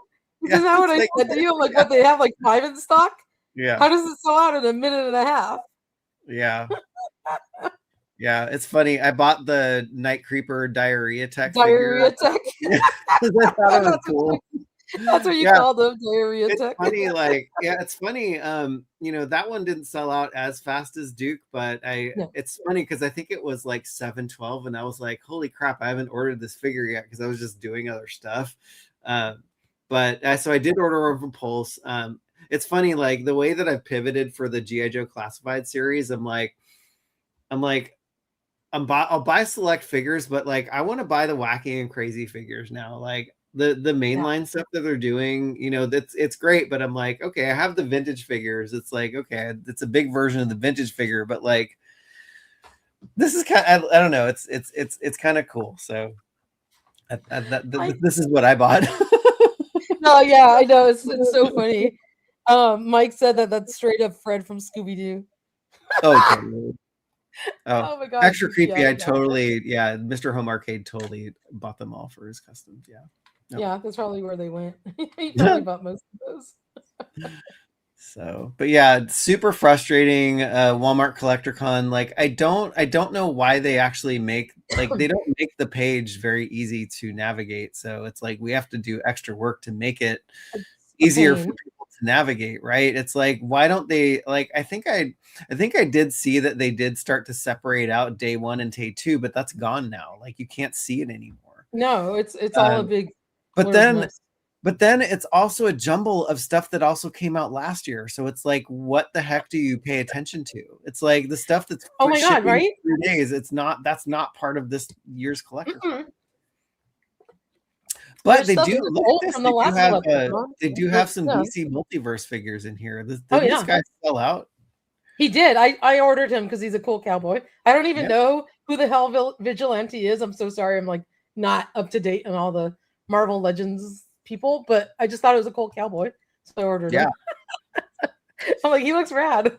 [SPEAKER 2] Isn't that what I said to you? What they have 5 in stock?
[SPEAKER 1] Yeah.
[SPEAKER 2] How does it sell out in a minute and a half?
[SPEAKER 1] Yeah. Yeah, it's funny. I bought the Night Creeper Diarrhea Tech.
[SPEAKER 2] Diarrhea Tech.
[SPEAKER 1] I thought it was cool.
[SPEAKER 2] That's what you call them, Diarrhea Tech.
[SPEAKER 1] Funny, it's funny. That one didn't sell out as fast as Duke, but it's funny because I think it was 7/12, and I was like, holy crap, I haven't ordered this figure yet because I was just doing other stuff. But so I did order one from Pulse. It's funny, the way that I've pivoted for the G.I. Joe Classified series, I'll buy select figures, but I want to buy the wacky and crazy figures now. The mainline stuff that they're doing, it's great, but I'm like, okay, I have the vintage figures. It's okay, it's a big version of the vintage figure, but this is kind of, I don't know, it's kind of cool. So this is what I bought.
[SPEAKER 2] No, yeah, I know, it's so funny. Mike said that's straight up Fred from Scooby-Doo.
[SPEAKER 1] Oh, totally. Oh my god, extra creepy.
[SPEAKER 2] Yeah,
[SPEAKER 1] Mr. Home Arcade totally bought them all for his customs.
[SPEAKER 2] Yeah, that's probably where they went. He probably bought most of those.
[SPEAKER 1] So, but yeah, it's super frustrating. Walmart CollectorCon. Like, I don't know why they actually make, like, they don't make the page very easy to navigate. So it's like we have to do extra work to make it
[SPEAKER 2] It's a
[SPEAKER 1] easier for
[SPEAKER 2] pain.
[SPEAKER 1] people to navigate, right? It's like, why don't they, like, I think I did see that they did start to separate out day 1 and day 2, but that's gone now. Like, you can't see it anymore.
[SPEAKER 2] No, it's all a big
[SPEAKER 1] But
[SPEAKER 2] blurred
[SPEAKER 1] then
[SPEAKER 2] mess.
[SPEAKER 1] but then it's also a jumble of stuff that also came out last year. So it's like, what the heck do you pay attention to? It's like the stuff that's
[SPEAKER 2] Oh my God,
[SPEAKER 1] shipping
[SPEAKER 2] right?
[SPEAKER 1] 3 days. That's not part of this year's collector. But
[SPEAKER 2] There's
[SPEAKER 1] they
[SPEAKER 2] stuff
[SPEAKER 1] do
[SPEAKER 2] that's
[SPEAKER 1] look
[SPEAKER 2] old
[SPEAKER 1] at this.
[SPEAKER 2] from the last collection.
[SPEAKER 1] They do have some
[SPEAKER 2] Yeah.
[SPEAKER 1] DC multiverse figures in here. Didn't
[SPEAKER 2] Oh,
[SPEAKER 1] this
[SPEAKER 2] yeah.
[SPEAKER 1] guy sell out?
[SPEAKER 2] He did. I ordered him because he's a cool cowboy. I don't even
[SPEAKER 1] Yep.
[SPEAKER 2] know who the hell Vigilante is. I'm so sorry. I'm like not up to date on all the Marvel Legends people, but I just thought it was a cool cowboy, so I ordered him. I'm like, he looks rad.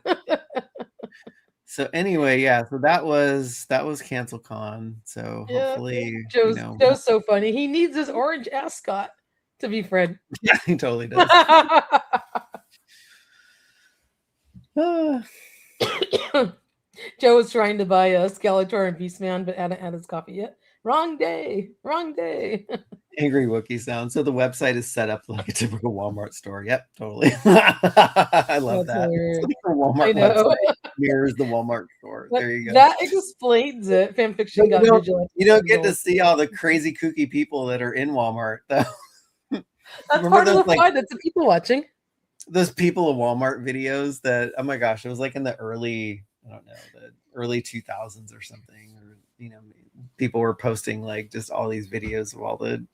[SPEAKER 1] So anyway, yeah. So that was CancelCon. So hopefully,
[SPEAKER 2] Joe's so funny. He needs his orange ascot to be Fred.
[SPEAKER 1] Yeah, he totally does.
[SPEAKER 2] Joe was trying to buy a Skeletor and Beastman, but hadn't had his coffee yet. Wrong day. Wrong day.
[SPEAKER 1] Angry Wookiee sound. So the website is set up like a typical Walmart store. Yep, totally. I love that. The Walmart website mirrors the Walmart store. There you go.
[SPEAKER 2] That explains it. Fanfiction got Vigilante.
[SPEAKER 1] You don't get to see all the crazy kooky people that are in Walmart, though.
[SPEAKER 2] That's part of the fun. It's the people watching.
[SPEAKER 1] Those people of Walmart videos that, oh my gosh, it was like in the early 2000s or something, or people were posting like just all these videos of all the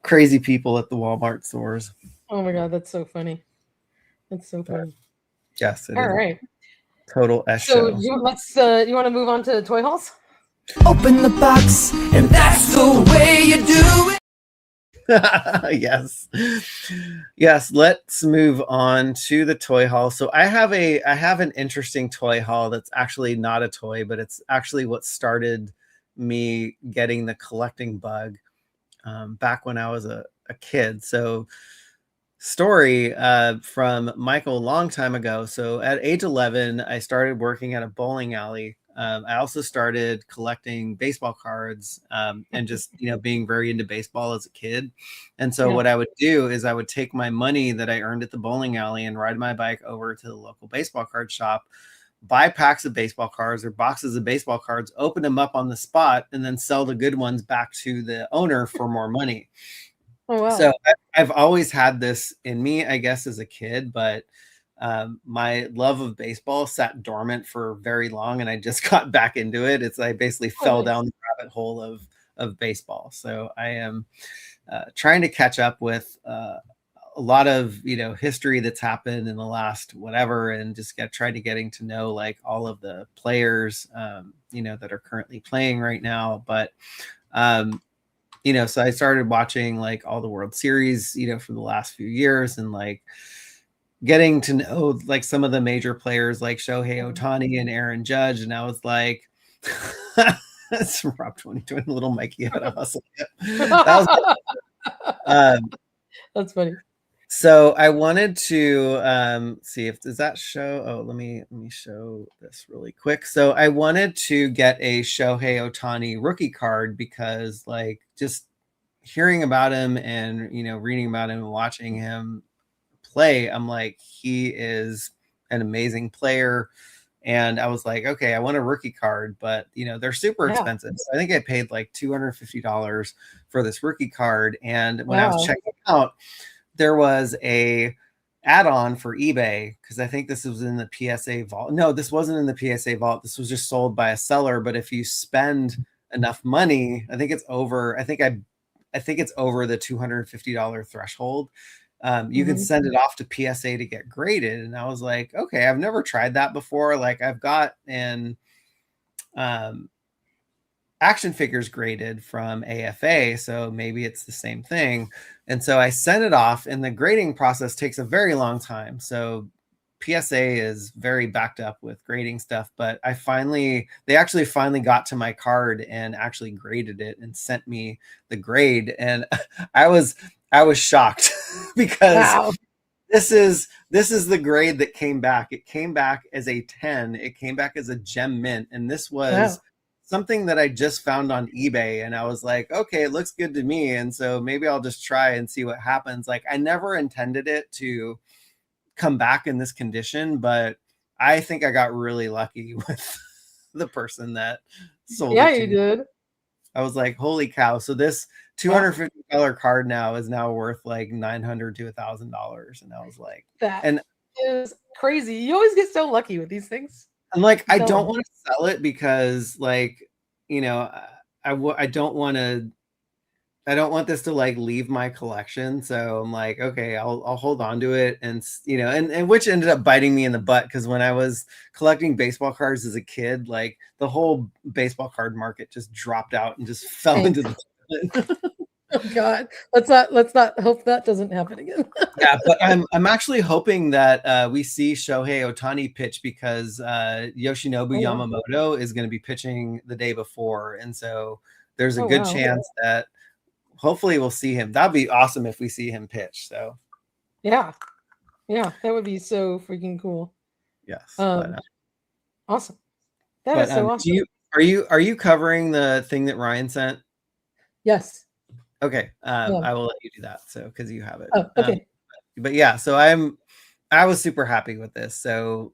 [SPEAKER 1] crazy people at the Walmart stores.
[SPEAKER 2] Oh my God, that's so funny. That's so funny.
[SPEAKER 1] Yes.
[SPEAKER 2] All right.
[SPEAKER 1] Total S
[SPEAKER 2] so
[SPEAKER 1] show.
[SPEAKER 2] you want to move on to toy hauls?
[SPEAKER 3] Open the box, and that's the way you do it.
[SPEAKER 1] Yes, let's move on to the toy haul. So I have an interesting toy haul that's actually not a toy, but it's actually what started me getting the collecting bug back when I was a kid. So story from Michael a long time ago. So at age 11, I started working at a bowling alley. I also started collecting baseball cards and just, being very into baseball as a kid. And so what I would do is I would take my money that I earned at the bowling alley and ride my bike over to the local baseball card shop, buy packs of baseball cards or boxes of baseball cards, open them up on the spot, and then sell the good ones back to the owner for more money.
[SPEAKER 2] Oh, wow.
[SPEAKER 1] So I've always had this in me, I guess, as a kid, but my love of baseball sat dormant for very long, and I just got back into it. I basically fell down the rabbit hole of baseball. So I am trying to catch up with a lot of history that's happened in the last whatever, and just trying to getting to know like all of the players that are currently playing right now. But so I started watching like all the World Series for the last few years, and like getting to know like some of the major players like Shohei Ohtani and Aaron Judge. And I was like, that's Rob 2020, little Mikey had a hustle.
[SPEAKER 2] That's funny.
[SPEAKER 1] So I wanted to see if does that show. Oh, let me show this really quick. So I wanted to get a Shohei Ohtani rookie card because like just hearing about him and reading about him and watching him play, I'm like, he is an amazing player. And I was like, okay, I want a rookie card, but they're super expensive. So I think I paid like $250 for this rookie card. And when I was checking out, there was a add-on for eBay because I think this was in the PSA vault. No, this wasn't in the PSA vault. This was just sold by a seller. But if you spend enough money, I think it's over. I think it's over the $250 threshold. You can send it off to PSA to get graded. And I was like, okay, I've never tried that before. Like I've got an action figures graded from AFA, so maybe it's the same thing. And so I sent it off, and the grading process takes a very long time. So PSA is very backed up with grading stuff, but they actually finally got to my card and actually graded it and sent me the grade. And I was shocked because this is the grade that came back. It came back as a 10. It came back as a gem mint, and this was something that I just found on eBay, and I was like, okay, it looks good to me, and so maybe I'll just try and see what happens. Like, I never intended it to come back in this condition, but I think I got really lucky with the person that sold it to
[SPEAKER 2] you
[SPEAKER 1] me.
[SPEAKER 2] did.
[SPEAKER 1] I was like, holy cow. So this $250 card now is now worth like $900 to $1,000. And I was like,
[SPEAKER 2] that
[SPEAKER 1] and
[SPEAKER 2] is crazy. You always get so lucky with these things.
[SPEAKER 1] I'm like, I don't want to sell it because, like, you know, I don't want this to like leave my collection. So I'm like, okay, I'll hold on to it. And, you know, and which ended up biting me in the butt, because when I was collecting baseball cards as a kid, like the whole baseball card market just dropped out and just fell into the
[SPEAKER 2] Oh God, let's not hope that doesn't happen again.
[SPEAKER 1] Yeah, but I'm actually hoping that we see Shohei Ohtani pitch, because Yoshinobu Yamamoto is going to be pitching the day before, and so there's a good chance that hopefully we'll see him. That'd be awesome if we see him pitch. So
[SPEAKER 2] yeah, that would be so freaking cool.
[SPEAKER 1] Yes,
[SPEAKER 2] awesome. That is so awesome.
[SPEAKER 1] Are you covering the thing that Ryan sent?
[SPEAKER 2] Yes.
[SPEAKER 1] Okay, I will let you do that. So because you have it.
[SPEAKER 2] Oh, okay.
[SPEAKER 1] But yeah, so I was super happy with this. So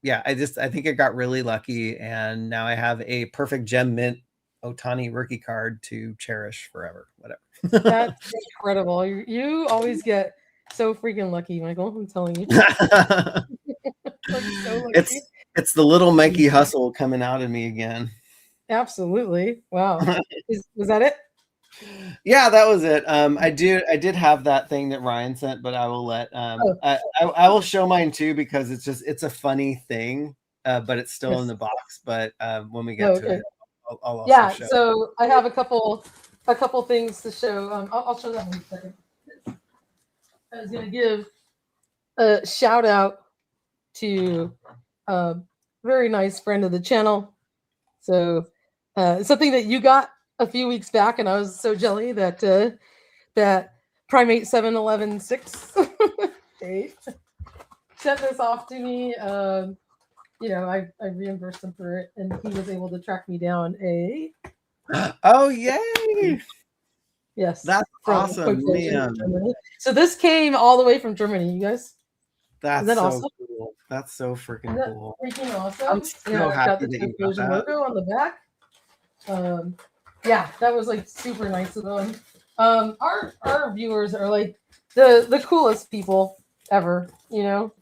[SPEAKER 1] yeah, I think I got really lucky, and now I have a perfect gem mint Ohtani rookie card to cherish forever. Whatever.
[SPEAKER 2] That's incredible. You always get so freaking lucky, Michael. I'm telling you. So
[SPEAKER 1] it's the little Mikey hustle coming out of me again.
[SPEAKER 2] Absolutely. Wow. Was that it?
[SPEAKER 1] Yeah, that was it. I did have that thing that Ryan sent, but I will let I will show mine too, because it's a funny thing, but it's still in the box. But when we get to it, I'll also show.
[SPEAKER 2] So I have a couple things to show. I'll show that in a second. I was gonna give a shout out to a very nice friend of the channel. So something that you got a few weeks back, and I was so jelly that that Primate 7116 sent this off to me. You know, I reimbursed him for it, and he was able to track me down a.
[SPEAKER 1] Oh yay!
[SPEAKER 2] Yes,
[SPEAKER 1] that's awesome.
[SPEAKER 2] So this came all the way from Germany, you guys.
[SPEAKER 1] That's
[SPEAKER 2] so
[SPEAKER 1] awesome? Cool. That's so freaking cool.
[SPEAKER 2] Freaking awesome!
[SPEAKER 1] I'm so happy that you got that
[SPEAKER 2] logo on the back. Yeah, that was like super nice of them. Our viewers are like the coolest people ever, you know,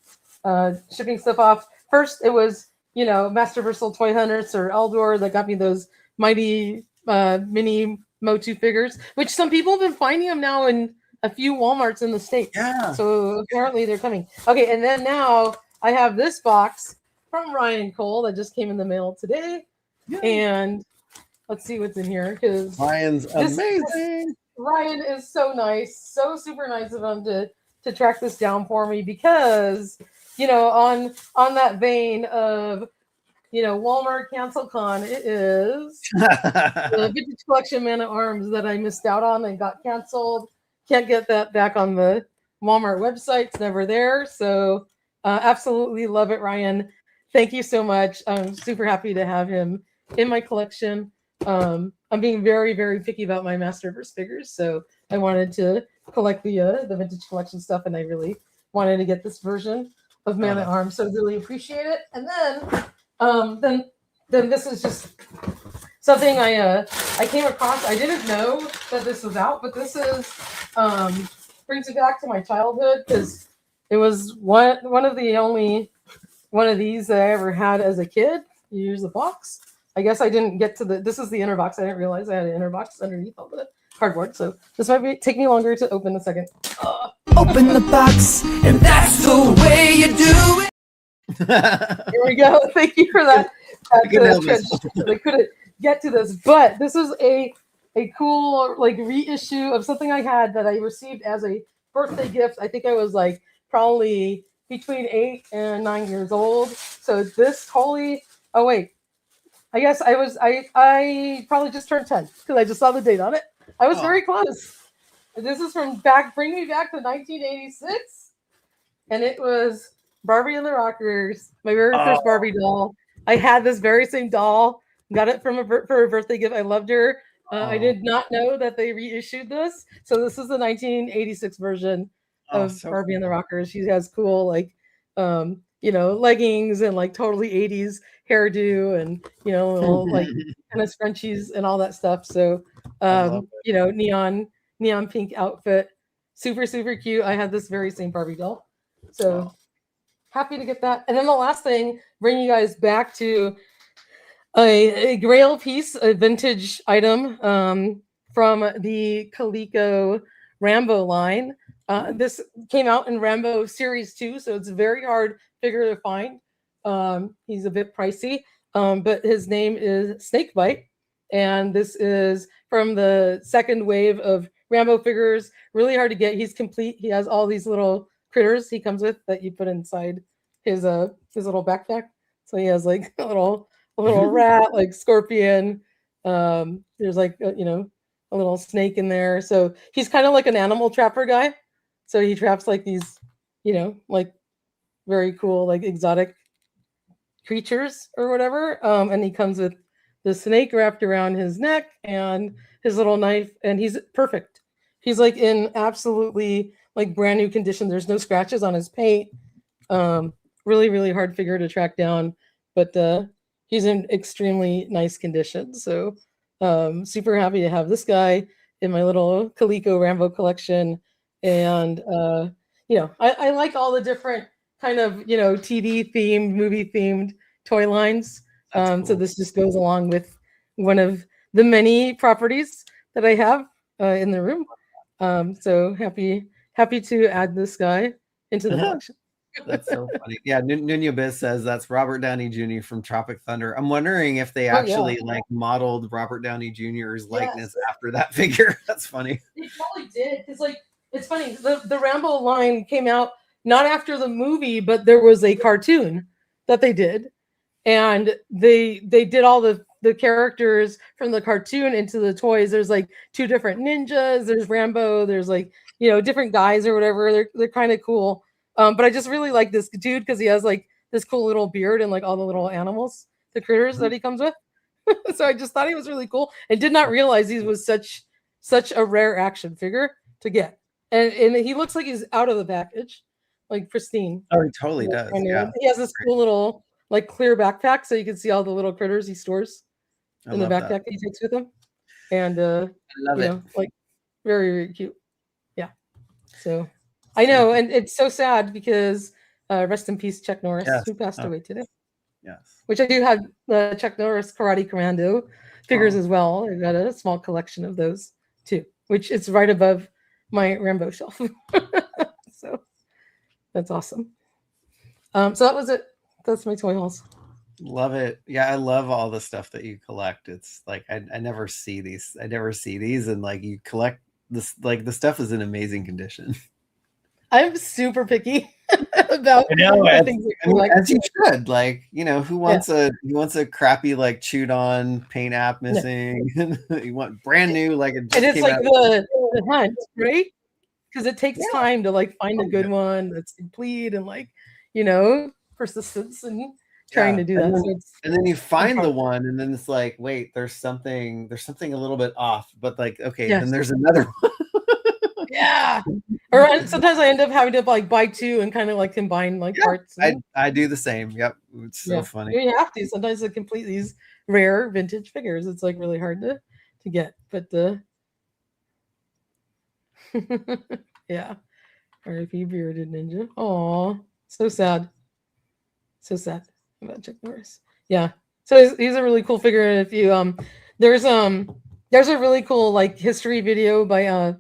[SPEAKER 2] shipping stuff off. First, it was, you know, Masterversal Toy Hunters or Eldor that got me those mighty mini MOTU figures, which some people have been finding them now in a few Walmarts in the States.
[SPEAKER 1] Yeah.
[SPEAKER 2] So apparently they're coming. Okay, and then now I have this box from Ryan Cole that just came in the mail today. Yay. And let's see what's in here, because
[SPEAKER 1] Ryan's amazing.
[SPEAKER 2] Ryan is so nice, so super nice of him to track this down for me, because, you know, on that vein of, you know, Walmart Cancel Con, it is the vintage collection Man at Arms that I missed out on and got canceled. Can't get that back on the Walmart website. It's never there. So absolutely love it, Ryan. Thank you so much. I'm super happy to have him in my collection. I'm being very, very picky about my Masterverse figures, so I wanted to collect the vintage collection stuff, and I really wanted to get this version of Man at Arms, so really appreciate it. And then this is just something I came across. I didn't know that this was out, but this is brings me back to my childhood, because it was one of the only one of these that I ever had as a kid. Here's the box. I guess I didn't get to this is the inner box. I didn't realize I had an inner box underneath all the cardboard. So this might take me longer to open a second.
[SPEAKER 3] Open the box, and that's the way you do it.
[SPEAKER 2] Here we go. Thank you for that. I couldn't get to this, but this is a cool like reissue of something I had that I received as a birthday gift. I think I was like probably between 8 and 9 years old. So this oh wait. I guess I probably just turned 10, because I just saw the date on it. I was very close. This is from bring me back to 1986. and it was Barbie and the Rockers, my very first
[SPEAKER 1] Oh.
[SPEAKER 2] Barbie doll. I had this very same doll, got it from for a birthday gift. I loved her. I did not know that they reissued this. So this is the 1986 version of
[SPEAKER 1] So
[SPEAKER 2] Barbie and the
[SPEAKER 1] cool.
[SPEAKER 2] Rockers. She has cool like leggings and like totally 80s hairdo and little like kind of scrunchies and all that stuff. So
[SPEAKER 1] love
[SPEAKER 2] neon pink outfit. Super, super cute. I had this very same Barbie doll. So happy to get that. And then the last thing, bring you guys back to a grail piece, a vintage item from the Coleco Rambo line. This came out in Rambo Series 2, so it's a very hard figure to find. He's a bit pricey, but his name is Snakebite. And this is from the second wave of Rambo figures. Really hard to get. He's complete. He has all these little critters he comes with that you put inside his little backpack. So he has like a little rat, like scorpion. There's like a little snake in there. So he's kind of like an animal trapper guy. So he traps like these, like very cool, like exotic creatures or whatever. And he comes with the snake wrapped around his neck and his little knife, and he's perfect. He's like in absolutely like brand new condition. There's no scratches on his paint. Really, really hard figure to track down, but he's in extremely nice condition. So super happy to have this guy in my little Coleco Rambo collection. And I like all the different kind of TV themed, movie themed toy lines.
[SPEAKER 1] Cool.
[SPEAKER 2] So this just goes along with one of the many properties that I have in the room. So happy to add this guy into the collection.
[SPEAKER 1] That's so funny. Yeah, Nunya Biz says that's Robert Downey Jr. from Tropic Thunder. I'm wondering if they actually like modeled Robert Downey Jr.'s likeness after that figure. That's funny.
[SPEAKER 2] They probably did, because like it's funny. The Rambo line came out not after the movie, but there was a cartoon that they did, and they did all the characters from the cartoon into the toys. There's like 2 different ninjas. There's Rambo. There's like different guys or whatever. They're kind of cool. But I just really like this dude because he has like this cool little beard and like all the little animals, the critters that he comes with. So I just thought he was really cool and did not realize he was such a rare action figure to get. And he looks like he's out of the package, like pristine.
[SPEAKER 1] Oh, he totally does. Yeah.
[SPEAKER 2] He has this cool little like clear backpack, so you can see all the little critters he stores in the backpack that he takes with him. And
[SPEAKER 1] I love it.
[SPEAKER 2] like very, very cute. Yeah. So I know, and it's so sad because rest in peace, Chuck Norris, who passed away today.
[SPEAKER 1] Yes.
[SPEAKER 2] Which I do have the Chuck Norris Karate Commando figures as well. I've got a small collection of those too, which is right above my Rambo shelf. So that's awesome. So that was it. That's my toy hauls.
[SPEAKER 1] Love it. Yeah, I love all the stuff that you collect. It's like I never see these. And like you collect this, like the stuff is in amazing condition.
[SPEAKER 2] I'm super picky about
[SPEAKER 1] things as you should. Like, who wants a crappy like chewed on paint app missing? You want brand new, like it just
[SPEAKER 2] and it's like the hunt, right? Because it takes time to like find a good one that's complete and like persistence and trying to do that.
[SPEAKER 1] And then you find the one, and then it's like, wait, there's something a little bit off, but like, okay, then there's another one.
[SPEAKER 2] Yeah. Or sometimes I end up having to like buy 2 and kind of like combine like parts.
[SPEAKER 1] I do the same. Yep. It's so funny.
[SPEAKER 2] You have to sometimes to complete these rare vintage figures. It's like really hard to get. But yeah. R.I.P. Bearded Ninja. Oh, so sad. So sad about Chuck Norris. Yeah. So he's a really cool figure. And if you there's a really cool like history video by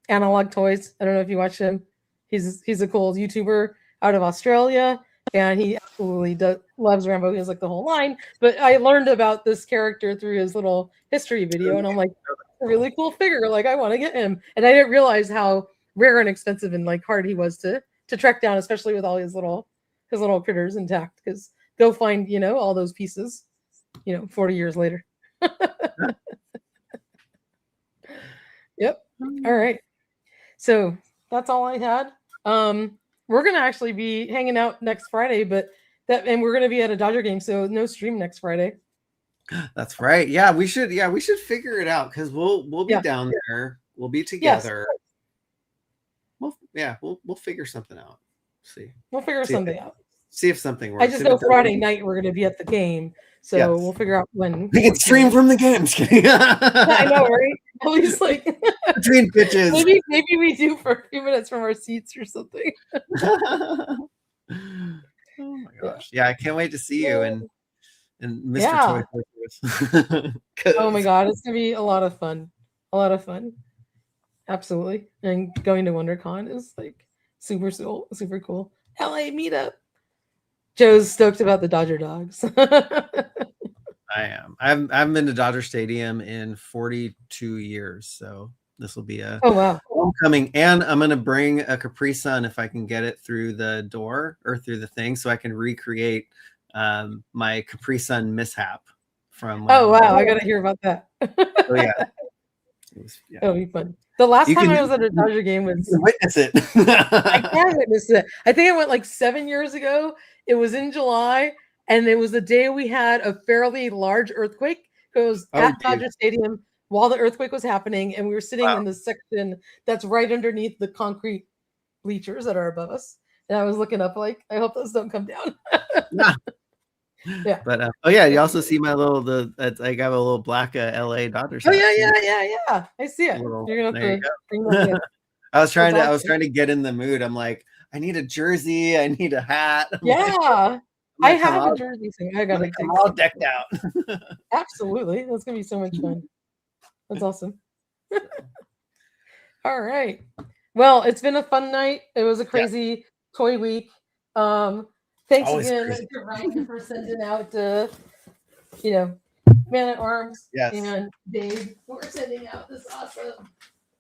[SPEAKER 2] Analog Toys. I don't know if you watch him. He's a cool YouTuber out of Australia, and he absolutely loves Rambo. He has like the whole line. But I learned about this character through his little history video, and I'm like, a really cool figure. Like I want to get him. And I didn't realize how rare and expensive and like hard he was to track down, especially with all his little critters intact. Because go find all those pieces, 40 years later. Yep. All right. So that's all I had. We're gonna actually be hanging out next Friday, and we're gonna be at a Dodger game, so no stream next Friday.
[SPEAKER 1] That's right. Yeah, we should figure it out because we'll be
[SPEAKER 2] Yeah.
[SPEAKER 1] down there. We'll be together.
[SPEAKER 2] Yes.
[SPEAKER 1] We'll figure something out. See.
[SPEAKER 2] We'll figure something out.
[SPEAKER 1] See if something works.
[SPEAKER 2] I just know Friday night we're gonna be at the game, so we'll figure out when
[SPEAKER 1] we can stream from the game.
[SPEAKER 2] I know, right? At least like
[SPEAKER 1] between pitches.
[SPEAKER 2] Maybe we do for a few minutes from our seats or something.
[SPEAKER 1] Oh my gosh! Yeah, I can't wait to see you and Mr. Toy.
[SPEAKER 2] Oh my god, it's gonna be a lot of fun. A lot of fun. Absolutely. And going to WonderCon is like super cool. LA meetup. Joe's stoked about the Dodger dogs.
[SPEAKER 1] I am. I haven't been to Dodger Stadium in 42 years, so this will be a homecoming. And I'm gonna bring a Capri Sun if I can get it through the door or through the thing, so I can recreate my Capri Sun mishap from.
[SPEAKER 2] Oh wow! I gotta hear about that.
[SPEAKER 1] Oh yeah.
[SPEAKER 2] It'll be fun. The last time I was at a Dodger game was
[SPEAKER 1] witness it.
[SPEAKER 2] I can witness it. I think I went like 7 years ago. It was in July, and it was the day we had a fairly large earthquake. It was at Dodger Stadium while the earthquake was happening, and we were sitting in the section that's right underneath the concrete bleachers that are above us. And I was looking up like, I hope those don't come down. Yeah.
[SPEAKER 1] But you also see my little I got a little black LA Dodgers.
[SPEAKER 2] Oh yeah. I see it. You're gonna have to bring that in.
[SPEAKER 1] I was trying to get in the mood. I'm like, I need a jersey, I need a hat.
[SPEAKER 2] I have a jersey thing. I got
[SPEAKER 1] I'm all decked out.
[SPEAKER 2] Absolutely. That's gonna be so much fun. That's awesome. All right. Well, it's been a fun night. It was a crazy toy week. Thanks again to Ryan for sending out Man at Arms and Dave for sending out this awesome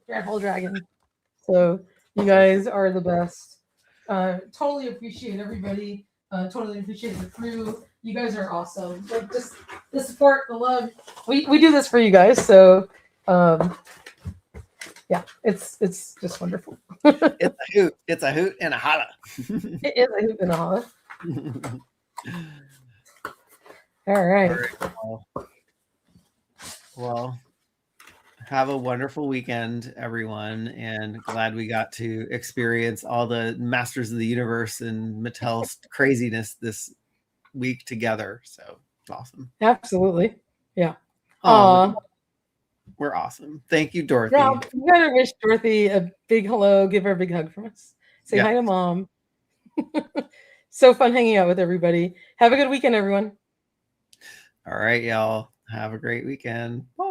[SPEAKER 2] Dreadful Dragon. So you guys are the best. Totally appreciate everybody. Totally appreciate the crew. You guys are awesome. Like just the support, the love. We do this for you guys. So it's just wonderful.
[SPEAKER 1] It's a hoot and a holla.
[SPEAKER 2] It is a hoot and a holla. All right.
[SPEAKER 1] Well, have a wonderful weekend, everyone, and glad we got to experience all the Masters of the Universe and Mattel's craziness this week together. So it's awesome.
[SPEAKER 2] Absolutely. Yeah.
[SPEAKER 1] We're awesome. Thank you, Dorothy.
[SPEAKER 2] Yeah, you gotta wish Dorothy a big hello. Give her a big hug from us. Say hi to Mom. So fun hanging out with everybody. Have a good weekend, everyone.
[SPEAKER 1] All right, y'all. Have a great weekend. Bye.